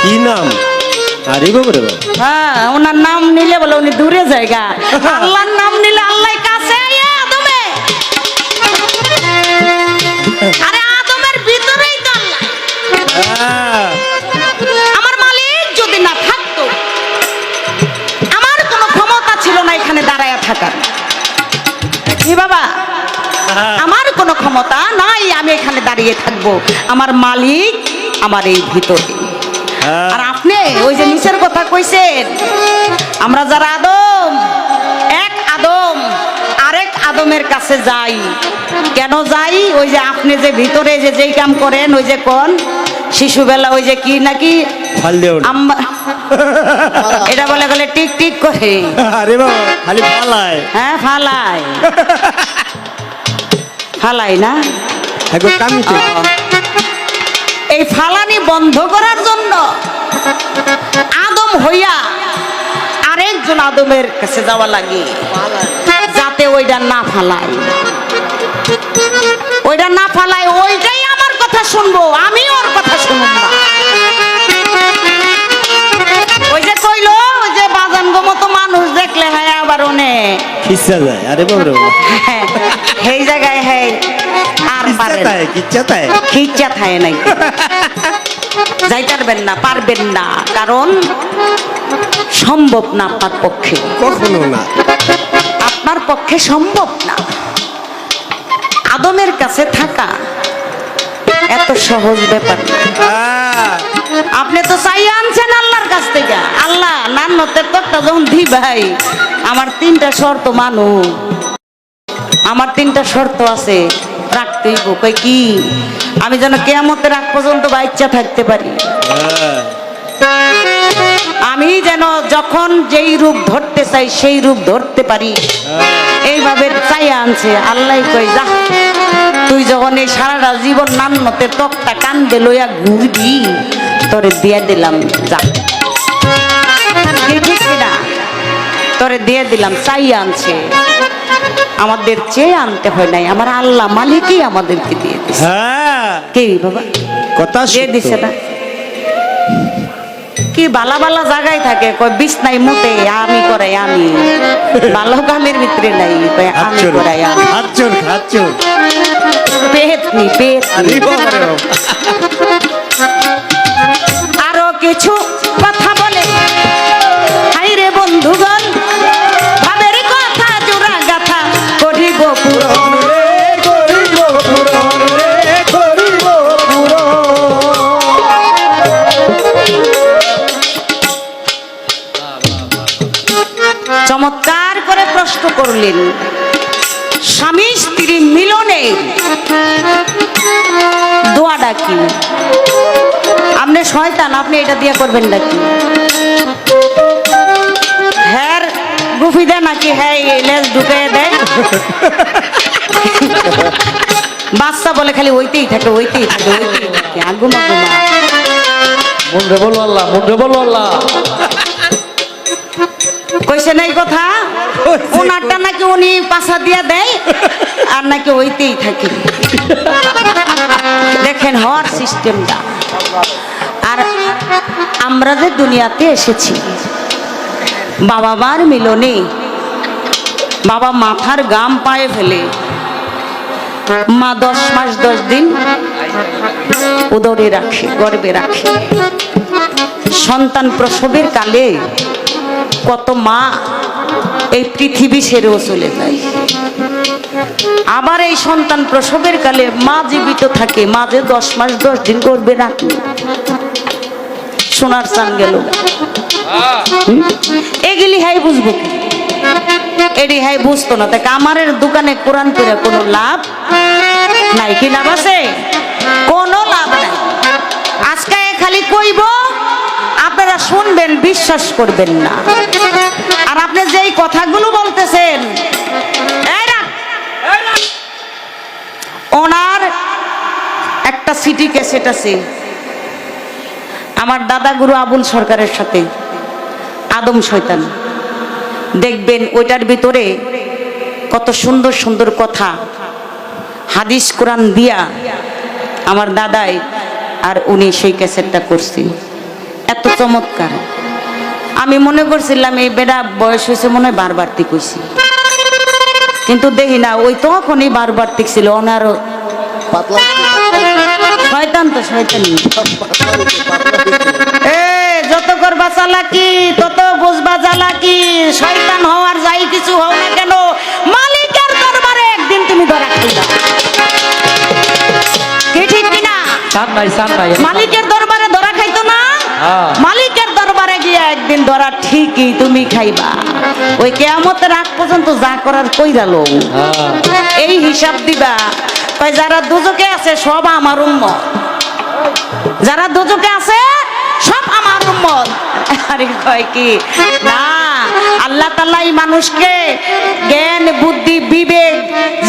কি নাম? আরে বাবা রে বাবা, হ্যাঁ ওনার নাম নিলে বলে উনি দূরে জায়গা। আল্লাহর নাম নিলে আল্লাহ কাছে। আদমে, আরে আদমের ভিতরেই তো আল্লাহ। আমার মালিক যদি না থাকতো, আমার কোনো ক্ষমতা ছিল না এখানে দাঁড়ায়া থাকার। কি বাবা, আমার কোনো ক্ষমতা নাই আমি এখানে দাঁড়িয়ে থাকবো। আমার মালিক আমার এই ভিতরে। আর আপনি ওই যে নিচের কথা কইছেন, আমরা যারা আদম, এক আদম আরেক আদমের কাছে যাই। কেন যাই? ওই যে আপনি যে ভিতরে যে যেই কাম করেন, ওই যে কোন শিশুবেলা ওই যে কি নাকি এটা বলে গেলে টিক টিক করে। আরে বাবা খালি ফালায়। হ্যাঁ ফালাই, ফালাই না একবার কামিতে। এই ফালানি বন্ধ করার জন্য আদম হইয়া আরেকজন আদমের কাছে যাওয়া লাগে, যাতে ওইটা না ফালায়। ওইটা না ফালায়, ওইটাই আমার কথা শুনবো, আমি ওর কথা শুনবো না। ওই যে কইলো ওই যে বাজান গো মতো মানুষ দেখলে হ্যাঁ আবার ওনে খিচ্ছা যায়। আরে বাবা রে বাবা, এই জায়গায় হ্যাঁ আর পারে না। খিচ্চা থায় নাই, যাইতে পারবেন না, পারবেন না, কারণ সম্ভব না আপনার পক্ষে, কখনো না, আপনার পক্ষে সম্ভব না। আদমের কাছে থাকা এত সহজ ব্যাপার না। আপনি তো চাই আনছেন আল্লাহর কাছ থেকে। আল্লাহ নান্নতের তকটা যখন দি ভাই, আমার 3টা শর্ত মানো, আমার 3টা শর্ত আছে, রাখতেই কই কি? আমি যেন কিয়ামতের আগ পর্যন্ত বাচ্চা থাকতে পারি। আমি যেন যখন যেই রূপ ধরতে চাই সেই রূপ ধরতে পারি, এইভাবে চাই আনছে। আল্লাহ কই যা, তুই যখন এই সারাটা জীবন নান্নতে তকটা কান্দে লইয়া ঘুরবি, তোরে দিয়ে দিলাম, যা ঠিক কিনা, তোরে দিয়ে দিলাম। চাই আনছে, আমাদের চেয়ে আনতে হয় নাই, আমার আল্লাহ মালিকই আমাদেরকে দিয়ে দিছে। কে বাবা কথা দিয়ে দিছে না? কি বালা বালা জায়গায় থাকে, কয় বিছনাই মুতে আমি করাই, আমি ভালো কামের ভিতরে নাই, কয় আমি করাই, আমি পেট নি পেট। আরো কিছু কথা বলে হাইরে বন্ধুগণ, ভাবের কথা জোড়া গাথা করিব পূরণ। চমৎকার করে প্রশ্ন করলেন, স্বামী স্ত্রী মিলনে দোয়াটা কি? আপনি শয়তান, আপনি এটা দিয়ে করবেন নাকি? হ্যাঁ গুফি দেয় নাকি? হ্যাঁ লেজ ঢুকে দেয়। বাচ্চা বলে খালি ওইতেই থাকে, ওইতেই থাকে, ওইতেই থাকে। আগুমা গুমা মুন্ডে বলো আল্লাহ, মুন্ডে বলো আল্লাহ। কইছে নাই কথা? ওনারটা নাকি উনি পাশা দিয়া দেয় আর নাকি ওইতেই থাকে। দেখেন হওয়ার সিস্টেমটা। আর আমরা যে দুনিয়াতে এসেছি বাবা মার মিলনে, বাবা মাথার গাম পায়ে ফেলে মা 10 মাস 10 দিন উদরে রাখে, গর্ভে রাখে। সন্তান প্রসবের কালে কত মা এই পৃথিবী ছেড়েও চলে যায়। আবার এই সন্তান প্রসবের কালে মা জীবিত থাকে, মা যে 10 মাস 10 দিন গর্ভে রাখে। সোনার চান গেল এগুলি হাই বুঝবো কি? এডি হাই বুঝতো না। তাই কামারের দোকানে কোরআন করে কোনো লাভ নাই। কি লাভ আছে? কোনো লাভ নাই। আজকে খালি কইব, আপনারা শুনবেন, বিশ্বাস করবেন না। আর আপনি যেই কথাগুলো বলতেছেন, ওনার একটা সিটি ক্যাসেট আছে আমার দাদা গুরু আবুল সরকারের সাথে, আদম শয়তান। দেখবেন ওইটার ভিতরে কত সুন্দর সুন্দর কথা হাদিস কোরআন দিয়া আমার দাদাই আর উনি সেই ক্যাসেটটা করছি। এত চমৎকার। আমি মনে করছিলাম এই বেড়া বয়স হয়েছে মনে হয় বারবার্তিক হয়েছি, কিন্তু দেখি না ওই তখনই বারবার্তিক ছিল। ওনারও শয়তান তো শয়তান। যত করবা চালাকি তত বুঝবা জ্বালাকি। শয়তান হও আর যাই কিছু হও না কেন, মালিকের দরবারে একদিন তুমি ধরা খাইবা। কি ঠিক কিনা? মালিকের দরবারে ধরা খাইতো না? মালিকের দরবারে গিয়া একদিন ধরা ঠিকই তুমি খাইবা। ওই কিয়ামতের আগ পর্যন্ত যা করার কইরা লও, এই হিসাব দিবা। কই যারা দুজকে আছে সব আমার উম্মত, যারা দুজকে আছে সব আমার উম্মত। আরে কয় কি না, আল্লাহ তাআলা এই মানুষকে জ্ঞান বুদ্ধি বিবেক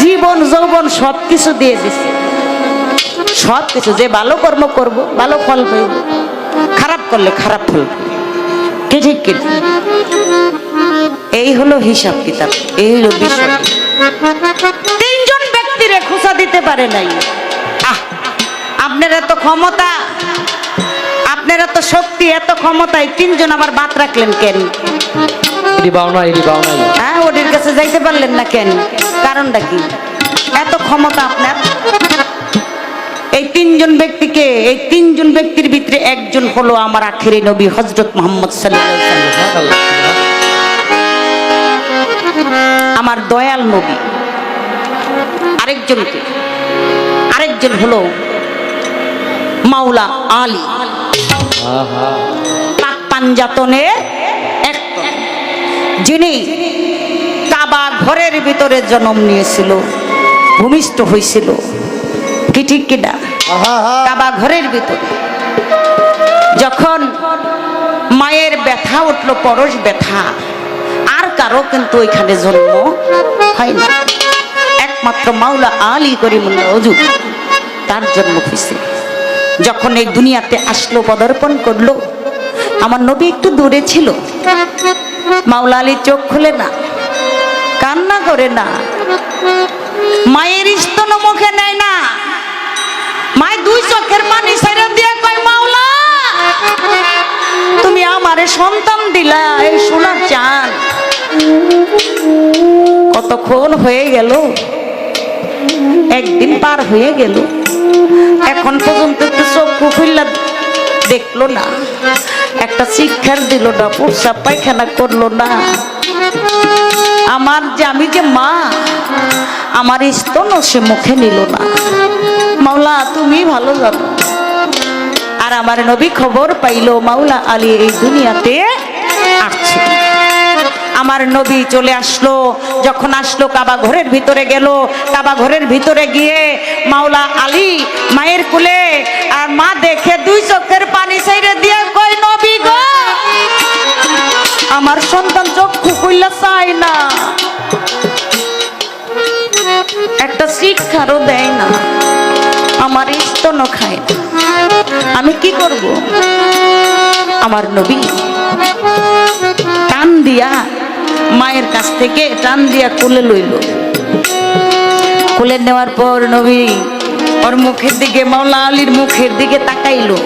জীবন যৌবন সবকিছু দিয়ে দিছে। সবকিছু, যে ভালো কর্ম করব ভালো ফল পাইব, খারাপ করলে খারাপ ফল পাইব। কি ঠিক কি? এই হলো হিসাব কিতাব, এই হলো বিষয়। 3 জন ব্যক্তিরে খোঁচা দিতে পারে নাই। আপনার এত ক্ষমতা, আপনার এত শক্তি, এত ক্ষমতায় 3 জন আবার বাদ রাখলেন কেন? হ্যাঁ, ওদের কাছে যাইতে পারলেন না কেন? কারণটা কি? এত ক্ষমতা আপনার। এই 3 জন ব্যক্তিকে, এই 3 জন ব্যক্তির ভিতরে একজন হলো আমার আখেরি নবী হযরত মুহাম্মদ সাল্লাল্লাহু আলাইহি ওয়াসাল্লাম, আমার দয়াল নবী। আরেকজন হলো মাওলা আলী, পাক পাঞ্জাতনের একজন, যিনি কাবা ঘরের ভিতরে জন্ম নিয়েছিল, ভূমিষ্ঠ হয়েছিল। কি ঠিক কিনা? কাবা ঘরের ভিতরে যখন মায়ের ব্যথা উঠলো, পরশ ব্যথা, আর কারো কিন্তু ওইখানে জন্ম হয়নি। একমাত্র মাওলা আলী করিমুল্লাহ ওজু তার জন্ম হয়েছে। যখন এই দুনিয়াতে আসলো, পদার্পণ করলো, আমার নবী একটু দূরে ছিল। মাওলা আলী চোখ খুলে না, কান্না করে না, মায়ের স্তন মুখে নেয় না। মায়ের 2 চোখের পানি ছেড়ে দিয়ে কয়, মাওলা তুমি আমারে সন্তান দিলা, এই সোনার চাঁদ। কতক্ষণ হয়ে গেল, একদিন পার হয়ে গেল, এখন পর্যন্ত একটু চক্ষু খুললা দেখলো না, একটা শিক্ষার দিল না, প্রস্রাব পায়খানা করলো না। আমি যে মা, আমার স্তন সে মুখে নিল না। মাওলা তুমি ভালো জানো। আর আমার নবী খবর পাইল মাওলা আলী এই দুনিয়াতে আসছে। আমার নবী চলে আসলো। যখন আসলো কাবা ঘরের ভিতরে গেল, কাবা ঘরের ভিতরে গিয়ে মাওলা আলী মায়ের কোলে, আর মা দেখে দুই চোখের পানি ছেড়ে দিয়ে কই, নবী গো, আমার সন্তান চক্ষু খুইলা চায় না, একটা শিক্ষারও দেয় না, আমার স্তনও খায় না, আমি কি করব? আমার নবী টান দিয়া মায়ের কাছ থেকে টান দিয়া কোলে লইল। কোলে নেওয়ার পর নবী ওর মুখের দিকে, মাওলা আলীর মুখের দিকে তাকাইলো।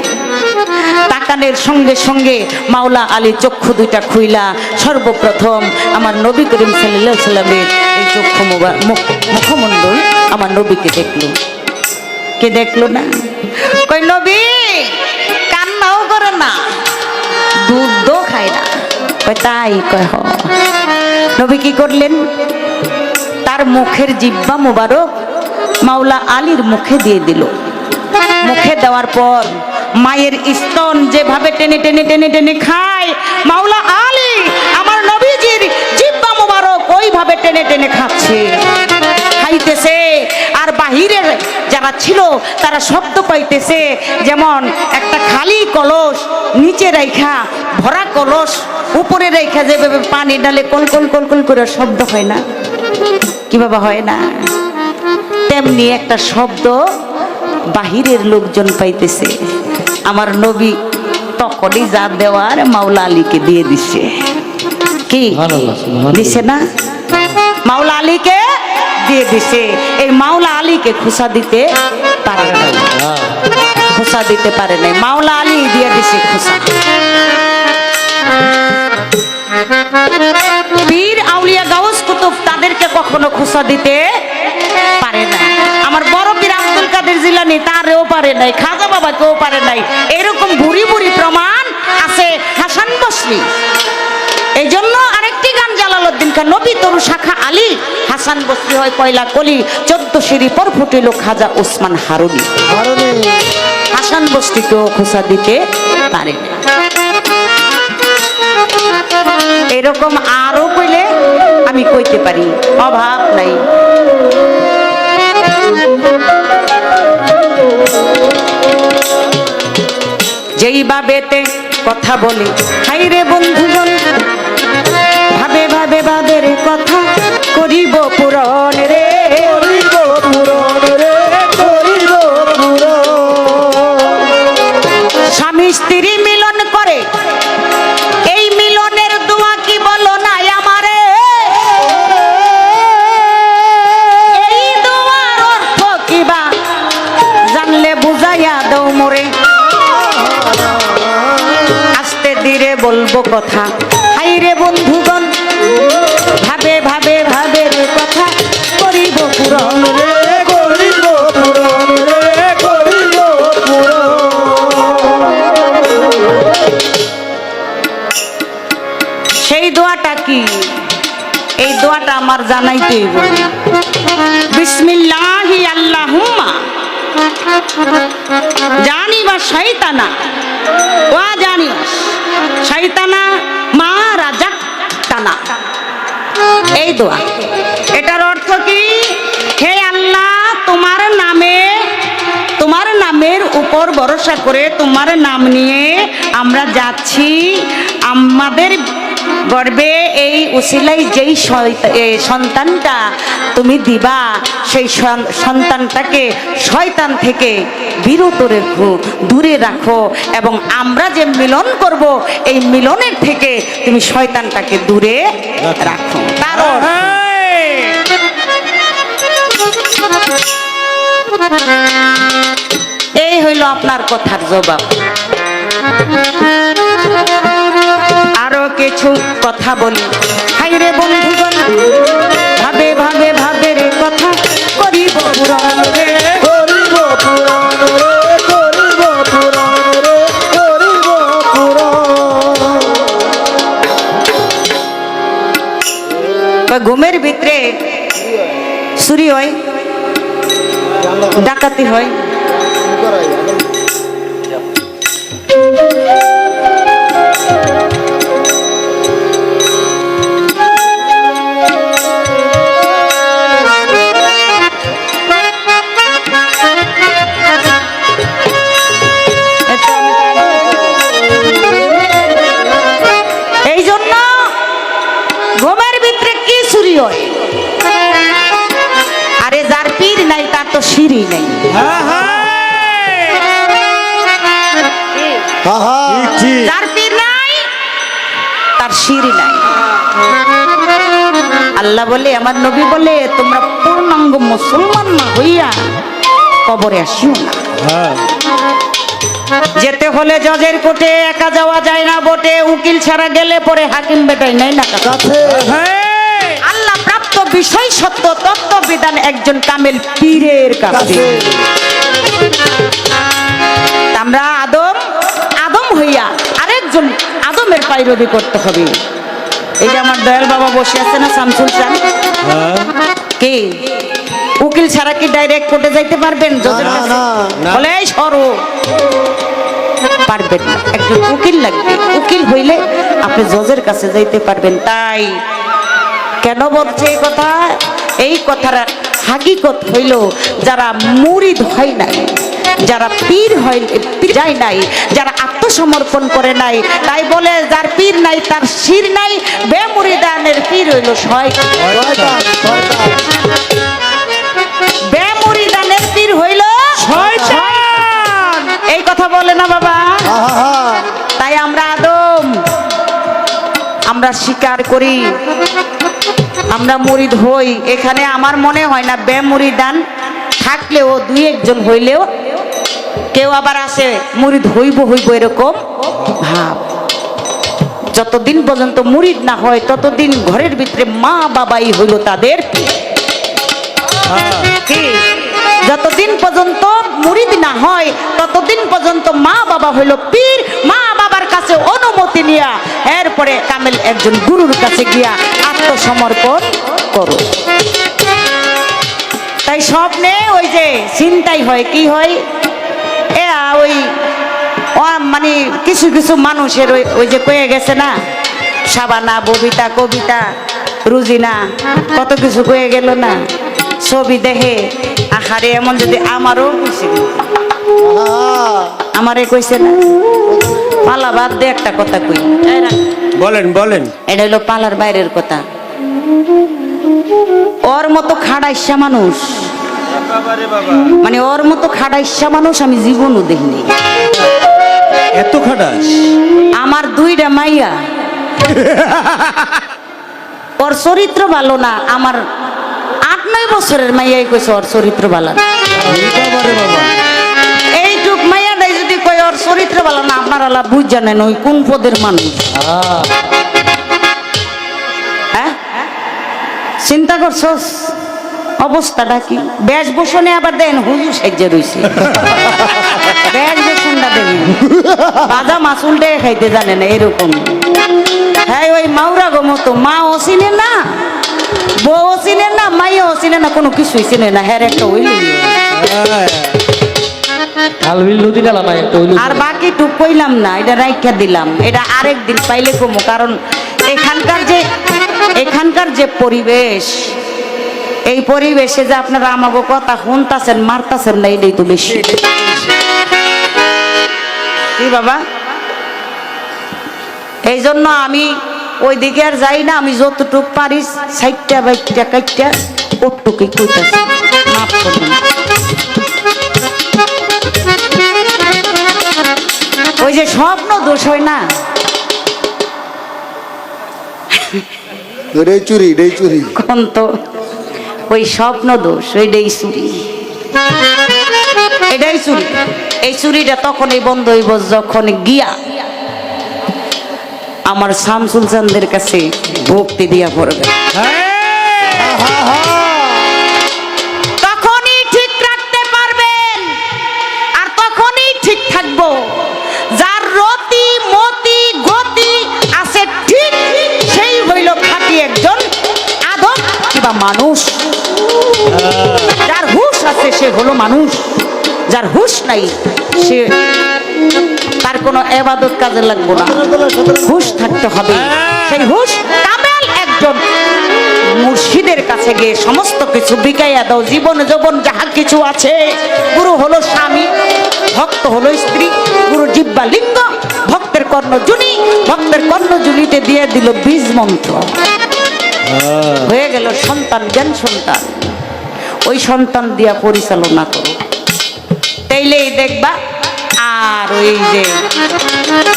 তাকানের সঙ্গে সঙ্গে মাওলা আলী চক্ষু দুইটা খুইলা সর্বপ্রথম আমার নবী করিম সাল্লাল্লাহু আলাইহি সাল্লামের এই চক্ষু মুখমণ্ডল আমার নবীকে দেখলো। কে দেখলো না? কই নবী কান্নাও করে না, দুধও খায় না। কই তাই? কয় হ। নবী কি করলেন? তার মুখের জিহ্বা মোবারক মাওলা আলীর মুখে দিয়ে দিল। মুখে দেওয়ার পর মায়ের স্তন যেভাবে টেনে টেনে টেনে টেনে খায়, মাওলা আলী আমার নবীজির জিহ্বা মোবারক ওইভাবে টেনে টেনে খাচ্ছে, খাইতেছে। আর বাহিরের যারা ছিল তারা শব্দ পাইতেছে, যেমন একটা খালি কলস নিচে রেখা, ভরা কলস উপরে রেখা যেভাবে পানি ডালে কল কল কল কল করে শব্দ হয় না, কিভাবে হয় না, তেমনি একটা শব্দ বাহিরের লোকজন পাইতেছে। আমার নবী তখনই যা দেওয়ার মাওলা আলীকে দিয়ে দিছে। কি দিছে না? মাওলা আলীকে দিয়ে দিছে। এই মাওলা আলীকে খুশা দিতে পারে না, খুশা দিতে পারে নাই, মাওলা আলী দিয়ে দিছে খুশা। পীর আউলিয়া গাউস কুতুব তাদেরকে কখনো খুশা দিতে পারে না। আমার বড় পীর আব্দুল কাদের জিলানী তারেও পারে নাই, খাজা বাবাকেও পারে নাই। এরকম ভুরি ভুরি প্রমাণ আছে হাসান বসরি। এই জন্য আরেকটি গান জালালউদ্দিন খান, নবী তরু শাখা আলী, হাসান বসরি হয় পয়লা কলি, 14 সিঁড়ি পর ফুটিল খাজা ওসমান হারুনি। হাসান বসরিকেও খোসা দিতে পারে না। এরকম আরো কইলে আমি কইতে পারি, অভাব নাই। যেই ভাবেতে কথা বলে, হাইরে বন্ধুগণ, ভাবে ভাবে ভাবের কথা করিব পুরন রে, করিব পুরন রে, করিব পুরন। স্বামী স্ত্রী মিলন করে, এই মিলনের দোয়া কি বলো না আমারে, এই দোয়ার অর্থ কিবা জানলে বুঝাইয়া দাও মোরে। আস্তে ধীরে বলবো কথা, হাইরে বন্ধুগণ, ভাবে ভাবে ভাবের কথা করিব পুরন রে, করিব পুরন রে, করিব পুরন। সেই দোয়াটা কি? এই দোয়াটা আমার জানাইতেই হবে। বিসমিল্লাহি আল্লাহুম্মা জানিবা শয়তানা ওয়া জানিবা শয়তানা মা রাজাকতানা। এই দোয়া, এটার অর্থ কি? হে আল্লাহ, তোমার নামে, তোমার নামের উপর ভরসা করে, তোমার নাম নিয়ে আমরা যাচ্ছি। আমাদের গর্বে এই উসিলাই যেই সন্তানটা তুমি দিবা, সেই সন্তানটাকে শয়তান থেকে বিরত রেখো, দূরে রাখো, এবং আমরা যে মিলন করব এই মিলনের থেকে তুমি শয়তানটাকে দূরে রাখো। তার এই হইল আপনার কথার জবাব। আরো কিছু কথা বলি, হাইরে বন্ধুগণ, ভাবে ভাবে ভাবের কথা করিব পুরন রে, করিব পুরন রে, করিব পুরন রে, করিব পুরন। ঘুমের ভিতরে চুরি হয়, ডাকাতি হয়, তো সিঁড়ি নেই। যার পীর নাই তার সিঁড়ি নাই। আল্লাহ বলে, আমার নবী বলে, তোমরা পূর্ণাঙ্গ মুসলমান না হইয়া কবরে আসিও না। যেতে হলে জজের কোর্টে একা যাওয়া যায় না বটে, উকিল ছাড়া গেলে পরে হাকিম বেটাই নাই না কাছে। আল্লাহ প্রাপ্ত বিষয় সত্য তত্ত্ব বিধান একজন কামেল পীরের কাছে। আমরা আদম হইয়া আরেকজন আদমের পায়রবি করতে হবে। এই যে আমার দয়াল বাবা বসে আছে না, শামসুল চান, কি উকিল ছাড়া কি ডাইরেক্ট কোর্টে যাইতে পারবেন? বলে সরো, পারবেন না, একজন উকিল লাগবে। উকিল হইলে আপনি জজের কাছে যাইতে পারবেন। তাই কেন বলছে এই কথা? এই কথার হাকিকত হইল, যারা মুরিদ হয় নাই, যারা পীর হয় যায় নাই, যারা আত্মসমর্পণ করে নাই, তাই বলে যার পীর নাই তার শির নাই। বেমুরিদানের পীর হইল শয়তান। বেমুরিদানের পীর হইল শয়তান। এই কথা বলে না বাবা? তাই আমরা আমরা স্বীকার করি, আমরা মুরিদ হই। এখানে আমার মনে হয় না বেমুরিদান থাকলেও দুই একজন হইলেও কেউ আবার আসে মুরিদ হইব এরকম ভাব। যতদিন পর্যন্ত মুরিদ না হয় ততদিন ঘরের ভিতরে মা বাবাই হইল তাদের। যতদিন পর্যন্ত মুরিদ না হয় ততদিন পর্যন্ত মা বাবা হইল পীর। মা বাবার কাছে অনুমতি নিয়া এরপরে কামেল একজন গুরুর কাছে গিয়া আত্মসমর্পণ করো। তাই স্বপ্নে ওই যে চিন্তাই হয়, কি হয়, ওই মানে কিছু কিছু মানুষের ওই যে কয়ে গেছে না, সাবানা, ববিতা, কবিতা, রুজিনা, কত কিছু কয়ে গেল না, ছবি দেখে আহারে এমন যদি আমারও আমারে কইছে না। পালা বাদ দিয়ে একটা কথা কই, বলেন। এটা হলো পালার বাইরের কথা। ওর মতো খাড়াইসা মানুষ, মানে ওর মতো খাড়াইসা মানুষ আমি জীবনও দেখিনি। এত খাটাস? আমার দুইটা মাইয়া, ওর চরিত্র ভালো না। আমার 8-9 বছরের মাইয়াই কইছে ওর চরিত্র ভালো না। এইটুক মাইয়াটাই যদি কই ওর চরিত্র ভালো না, আপনার আল্লাহ বুঝ জানেন ওই কোন পদের মানুষ। হ্যাঁ, চিন্তা করছস অবস্থাটা কি? বেশভূষণে আবার দেন হুজুর সাজ্জা রইছে। বেশভূষণটা দেখেন, বাজা মাছ উল্টে খাইতে জানে না এরকম। হ্যাঁ, ওই মাউরা গো মতো, মাও চিনে না, বউ চিনে না, মাইও চিনে না, কোনো কিছুই চিনে না। হ্যাঁ, একটা হইল আর বাকি টুক কইলাম না, এটা রাইখা দিলাম। এটা আরেকদিন পাইলে কমো, কারণ এখানকার যে পরিবেশ, এই পরিবেশে যে আপনারা আমাকে কথা শুনতাছেন, মারতাছেন না, এটাই তো বেশি। কি বাবা, এই জন্য আমি ওই দিকে আর যাই না। আমি যতটুক পারি সাইটটা বাইকটা কাইটটা ওটুকুই কইতাছি, মাফ করবেন। ওই যে স্বপ্ন দোষ হয় না, চুরি কোন তো ওই স্বপ্ন দোষ, ওইটাই চুরি, এটাই চুরি। এই চুরিটা তখনই বন্ধ হইব যখন গিয়া আমার শামসুল চাঁদের কাছে ভক্তি দিয়া পড়বে, তখনই ঠিক রাখতে পারবেন। আর তখনই ঠিক থাকবো যার রতি মতি গতি আছে ঠিক, সেই হইল খাঁটি একজন আদম কিংবা মানুষ। যার হুশ আছে সে হলো মানুষ, যার হুশ নাই সে তার কোনো ইবাদত কাজে লাগবে না। হুশ থাকতে হবে, সেই হুশ কামেল একজন মুর্শিদের কাছে গিয়ে সমস্ত কিছু বিকাইয়া দাও। জীবন যৌবন যাহা কিছু আছে, গুরু হলো স্বামী, ভক্ত হলো স্ত্রী, গুরু জিহ্বা লিঙ্গ, ভক্তের কর্ণজুনি, ভক্তের কর্ণজুনিতে দিয়ে দিল বীজ মন্ত্র, হয়ে গেল সন্তান, জ্ঞান সন্তান। ওই সন্তান দিয়া পরিচালনা করো, তাইলেই দেখবা আর ওই যে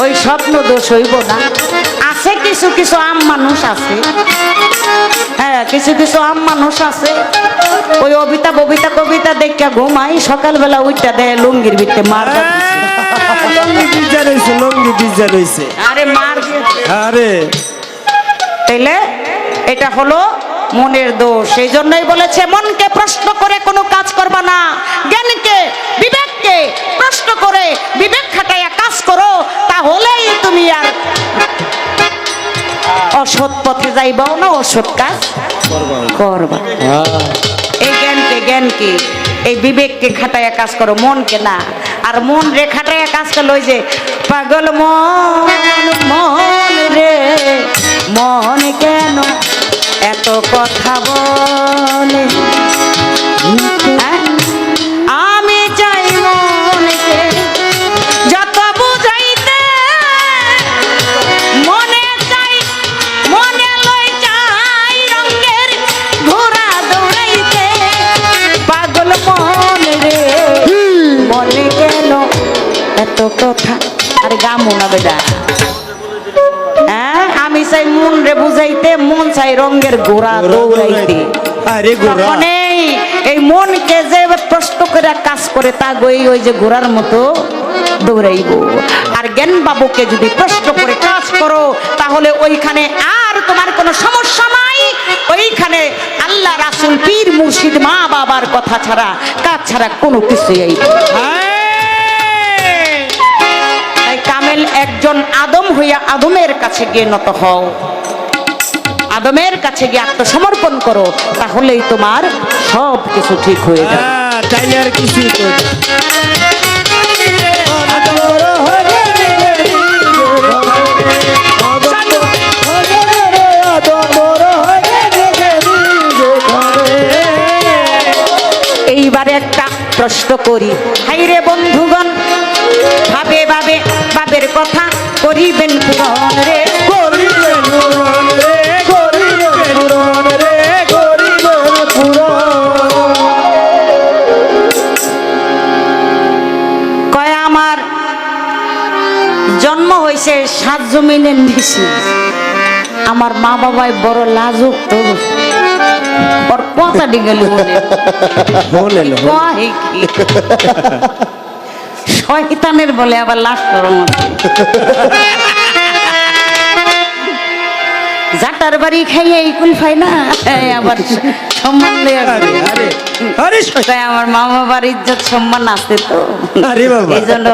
ওই স্বপ্ন দোষ হইব না। আছে কিছু কিছু আম মানুষ আছে, হ্যাঁ কিছু কিছু আম মানুষ আছে ওই অবিতা ববিতা কবিতা দেখা ঘুমাই, সকালবেলা উইটা দেয় লুঙ্গির ভিতরে মার। লঙ্গি বিজা রইছে, লঙ্গি বিজা রইছে। আরে মার দিয়েছে। আরে তাইলে এটা হলো মনের দোষ। সেই জন্যই বলেছে মনকে প্রশ্ন করে কোনো কাজ করবা না, জ্ঞানকে বিবেককে প্রশ্ন করে বিবেক খাটাইয়া কাজ করো, তাহলেই তুমি আর অসৎ পথে যাইবাও না, অসৎ কাজ করবা। এই জ্ঞানকে এই বিবেককে খাটাইয়া কাজ করো, মনকে না। আর মন রে খাটাইয়া কাজ করলো ওই যে পাগল মন, মন রে মন কেন এত কথা বলে, আমি চাই মনকে যত বুঝাইতে, মনে চাই মনে লই চাই রঙের ঘোড়া দৌড়াইতে, পাগল মন রে মনে কেন এত কথা। আরে গামো না বেটা, হ্যাঁ আমি চাই মন রে বুঝাইতে, মন চাই রঙের ঘোড়া দৌড়াইতে। আরে ঘোড়া এই মনকে যে প্রশ্ন করে কাজ করে তা গই ওই যে ঘোড়ার মতো দৌড়াইব। আর জ্ঞান বাবুকে যদি প্রশ্ন করে কাজ করো তাহলে ওইখানে আর তোমার কোনো সমস্যা নাই, ওইখানে আল্লাহ রাসূল পীর মুর্শিদ মা বাবার কথা ছাড়া কাজ ছাড়া কোনো কিছুই আইবে না। তাই কামেল একজন আদম হইয়া আদমের কাছে গিয়ে নত হও, আদমের কাছে গিয়ে আত্মসমর্পণ করো, তাহলেই তোমার সব কিছু ঠিক হয়ে যাবে। তাইলে আর কিছুই করবে এইবারে একটা প্রশ্ন করি, হাইরে বন্ধুগণ, ভাবে ভাবে বাবের কথা করিবেন পূরণ রে, করিবেন পূরণ রে, করিবেন পূরণ রে, করিবেন পূরণ। কয় আমার জন্ম হয়েছে 7 জমিনের নিচে, আমার মা বাবাই বড় লাজুক, তো ওর কথা গেল শয়তানের বলে আবার লাশ জাটার বাড়ি খাইয়ে এই কুল পাই না, আবার সম্মান আমার মা বাবার ইজ্জত সম্মান আছে তো, এই জন্য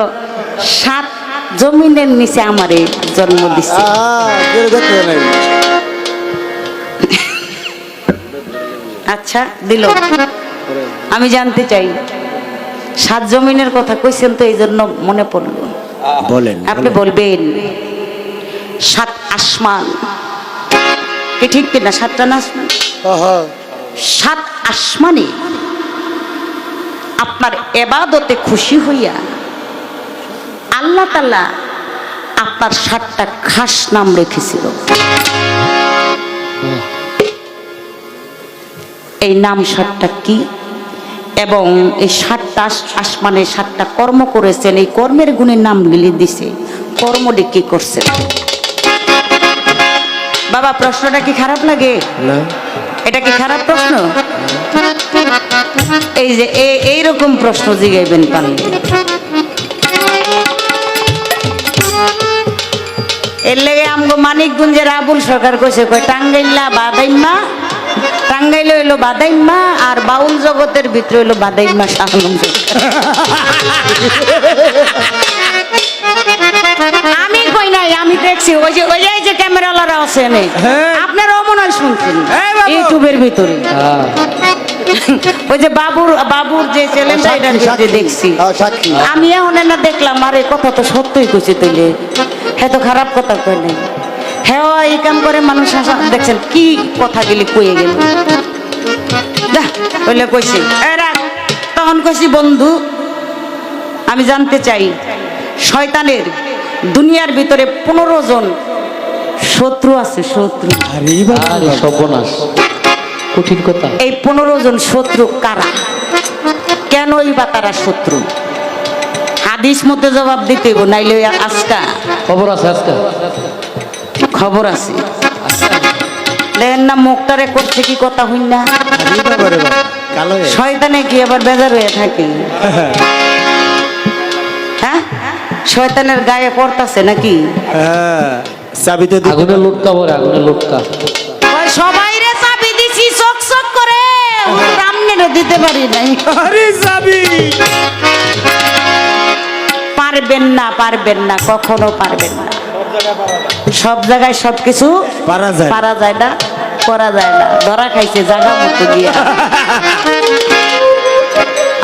7 জমিনের নিচে আমারে জন্ম দিচ্ছে। আচ্ছা দিল, আমি জানতে চাই 7 জমিনের কথা কইছেন তো এই জন্য মনে পড়লো, বলেন আপনি বলবেন 7 আসমান কি ঠিক কিনা? 7টা না আসমান? 7 আসমানে আপনার ইবাদতে খুশি হইয়া আল্লাহ তাআলা আপনার 7টা খাস নাম রেখেছিল। এই নাম 7টা কি এবং এই 7টা আসমানে 7টা কর্ম করেছেন, এই কর্মের গুণের নামগুলি দিছে, কর্মটি কি করছেন? বাবা প্রশ্নটা কি খারাপ লাগে? না, এটা কি খারাপ প্রশ্ন? এই যে এইরকম প্রশ্ন জিগাইবেন পারলে, এর লেগে আমগো মানিকগঞ্জের আবুল সরকার কইছে, কয় টাঙ্গাইলা বাদাইমা, টাঙ্গাইলে হইলো বাদাইমা, আর বাউল জগতের ভিতরে হইলো বাদাইমা শাহানন্দ। আমি কই নাই, আমি দেখছি ওই যে ক্যামেরাওয়ালারা আছে নে, আপনারাও মনে হয় শুনছেন ইউটিউবের ভিতরে, ওই যে বাবুর যে চ্যানেলটা এটা দেখছি আমি, এখন না দেখলাম, আরে কথা তো সত্যই কইছে, তাইলে হ্যাঁ তো খারাপ কথা কই নাই, হ্যাঁ এই কাম করে মানুষ দেখছেন কি কথা গেলে কয়ে গেল বলে কইছি, তখন কইছি বন্ধু আমি জানতে চাই শয়তানের দুনিয়ার ভিতরে 15 জন শত্রু আছে, শত্রু। কঠিন কথা। এই 15 জন শত্রু কারা, কেনই বা তারা শত্রু? হাদিস মতে জবাব দিতে গো, নাইলে আজকা খবর আছে আজকে। খবর আছে। দেখেন না মুখটারে করছে কি কথা হইন না, শয়তানে কি আবার বেজার হয়ে থাকে? হ্যাঁ, শয়তানের গায়ে পড়তাছে নাকি? চাবিতে আগুনের লুটকা পরে, আগুনের লুটকা। ওই সবাই রে চাবি দিছি চক চক করে, রামনেরে দিতে পারি নাই। আরে চাবি পারবেন না, পারবেন না, কখনো পারবেন না। সব জায়গায় সবকিছু পারা যায়। পারা যায় না, করা যায় না, ধরা খাইছে জায়গা মতো গিয়া।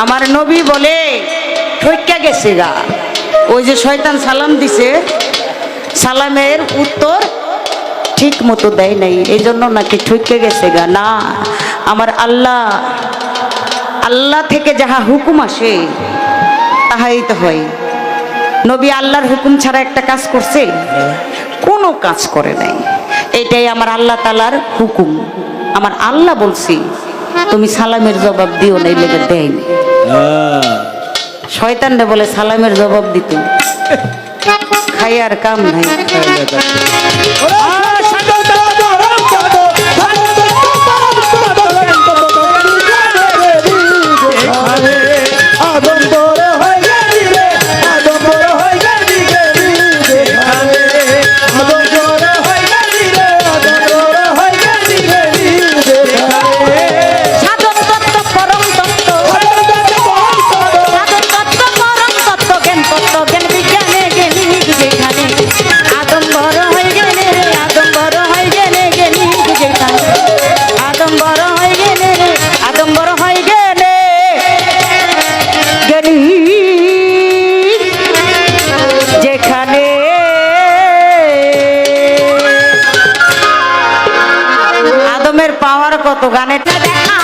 আমার নবী বলে ঠইকা গেছে গা, ওই যে শয়তান সালাম দিছে, সালামের উত্তর ঠিক মতো দেয় নাই, এই জন্য নাকি ঠইকে গেছে গা। না, আমার আল্লাহ, আল্লাহ থেকে যাহা হুকুম আসে তাহাই তো হয়। নবী আল্লাহর হুকুম ছাড়া একটা কাজ করছে? কোনো কাজ করে নাই। এটাই আমার আল্লাহ তাআলার হুকুম। আমার আল্লাহ বলছি তুমি সালামের জবাব দিও না, লেগে দেয়নি। শয়তানরা বলে সালামের জবাব দিতে, খাই আর কাম নাই। সাধন তত্ত্ব পরম তত্ত্ব, সাধন তত্ত্ব পরম তত্ত্ব, জ্ঞান তত্ত্ব, জ্ঞান বিজ্ঞানে জ্ঞানী যেখানে, আদম্বর হয়ে গেলে রে, আদম্বর হয়ে গেলে জ্ঞানী যেখানে, আদম্বর হয়ে গেলে রে, আদম্বর হয়ে গেলে জ্ঞানী যেখানে। আদমের পাওয়ার কত, গানেটা দেখা